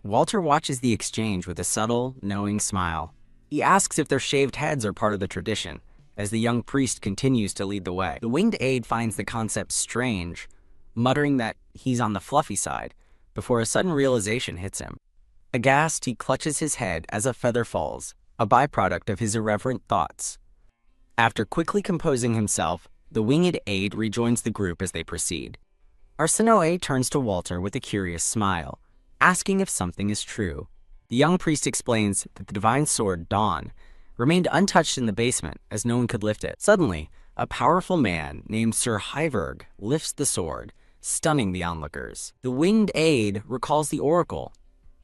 Walter watches the exchange with a subtle, knowing smile. He asks if their shaved heads are part of the tradition, as the young priest continues to lead the way. The winged aide finds the concept strange, muttering that he's on the fluffy side, before a sudden realization hits him. Aghast, he clutches his head as a feather falls, a byproduct of his irreverent thoughts. After quickly composing himself, the winged aide rejoins the group as they proceed. Arsinoe turns to Walter with a curious smile, asking if something is true. The young priest explains that the divine sword, Dawn, remained untouched in the basement as no one could lift it. Suddenly, a powerful man named Sir Hyverg lifts the sword, stunning the onlookers. The winged aide recalls the oracle.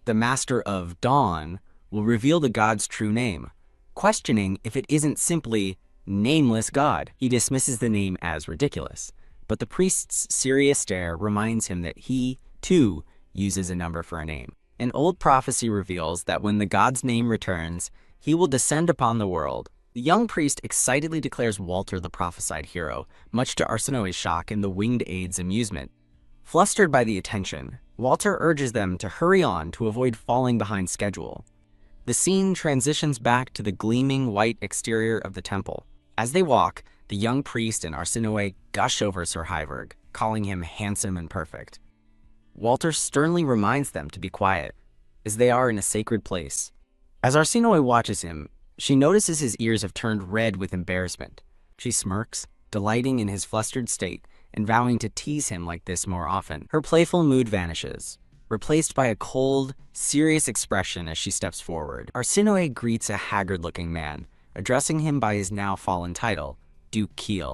The master of Dawn will reveal the god's true name, questioning if it isn't simply nameless god. He dismisses the name as ridiculous, but the priest's serious stare reminds him that he, too, uses a number for a name. An old prophecy reveals that when the god's name returns, he will descend upon the world. The young priest excitedly declares Walter the prophesied hero, much to Arsinoe's shock and the winged aide's amusement. Flustered by the attention, Walter urges them to hurry on to avoid falling behind schedule. The scene transitions back to the gleaming white exterior of the temple. As they walk, the young priest and Arsinoe gush over Sir Hyverg, calling him handsome and perfect. Walter sternly reminds them to be quiet, as they are in a sacred place. As Arsinoe watches him, she notices his ears have turned red with embarrassment. She smirks, delighting in his flustered state and vowing to tease him like this more often. Her playful mood vanishes, replaced by a cold, serious expression as she steps forward. Arsinoe greets a haggard-looking man, addressing him by his now fallen title, Duke Keel.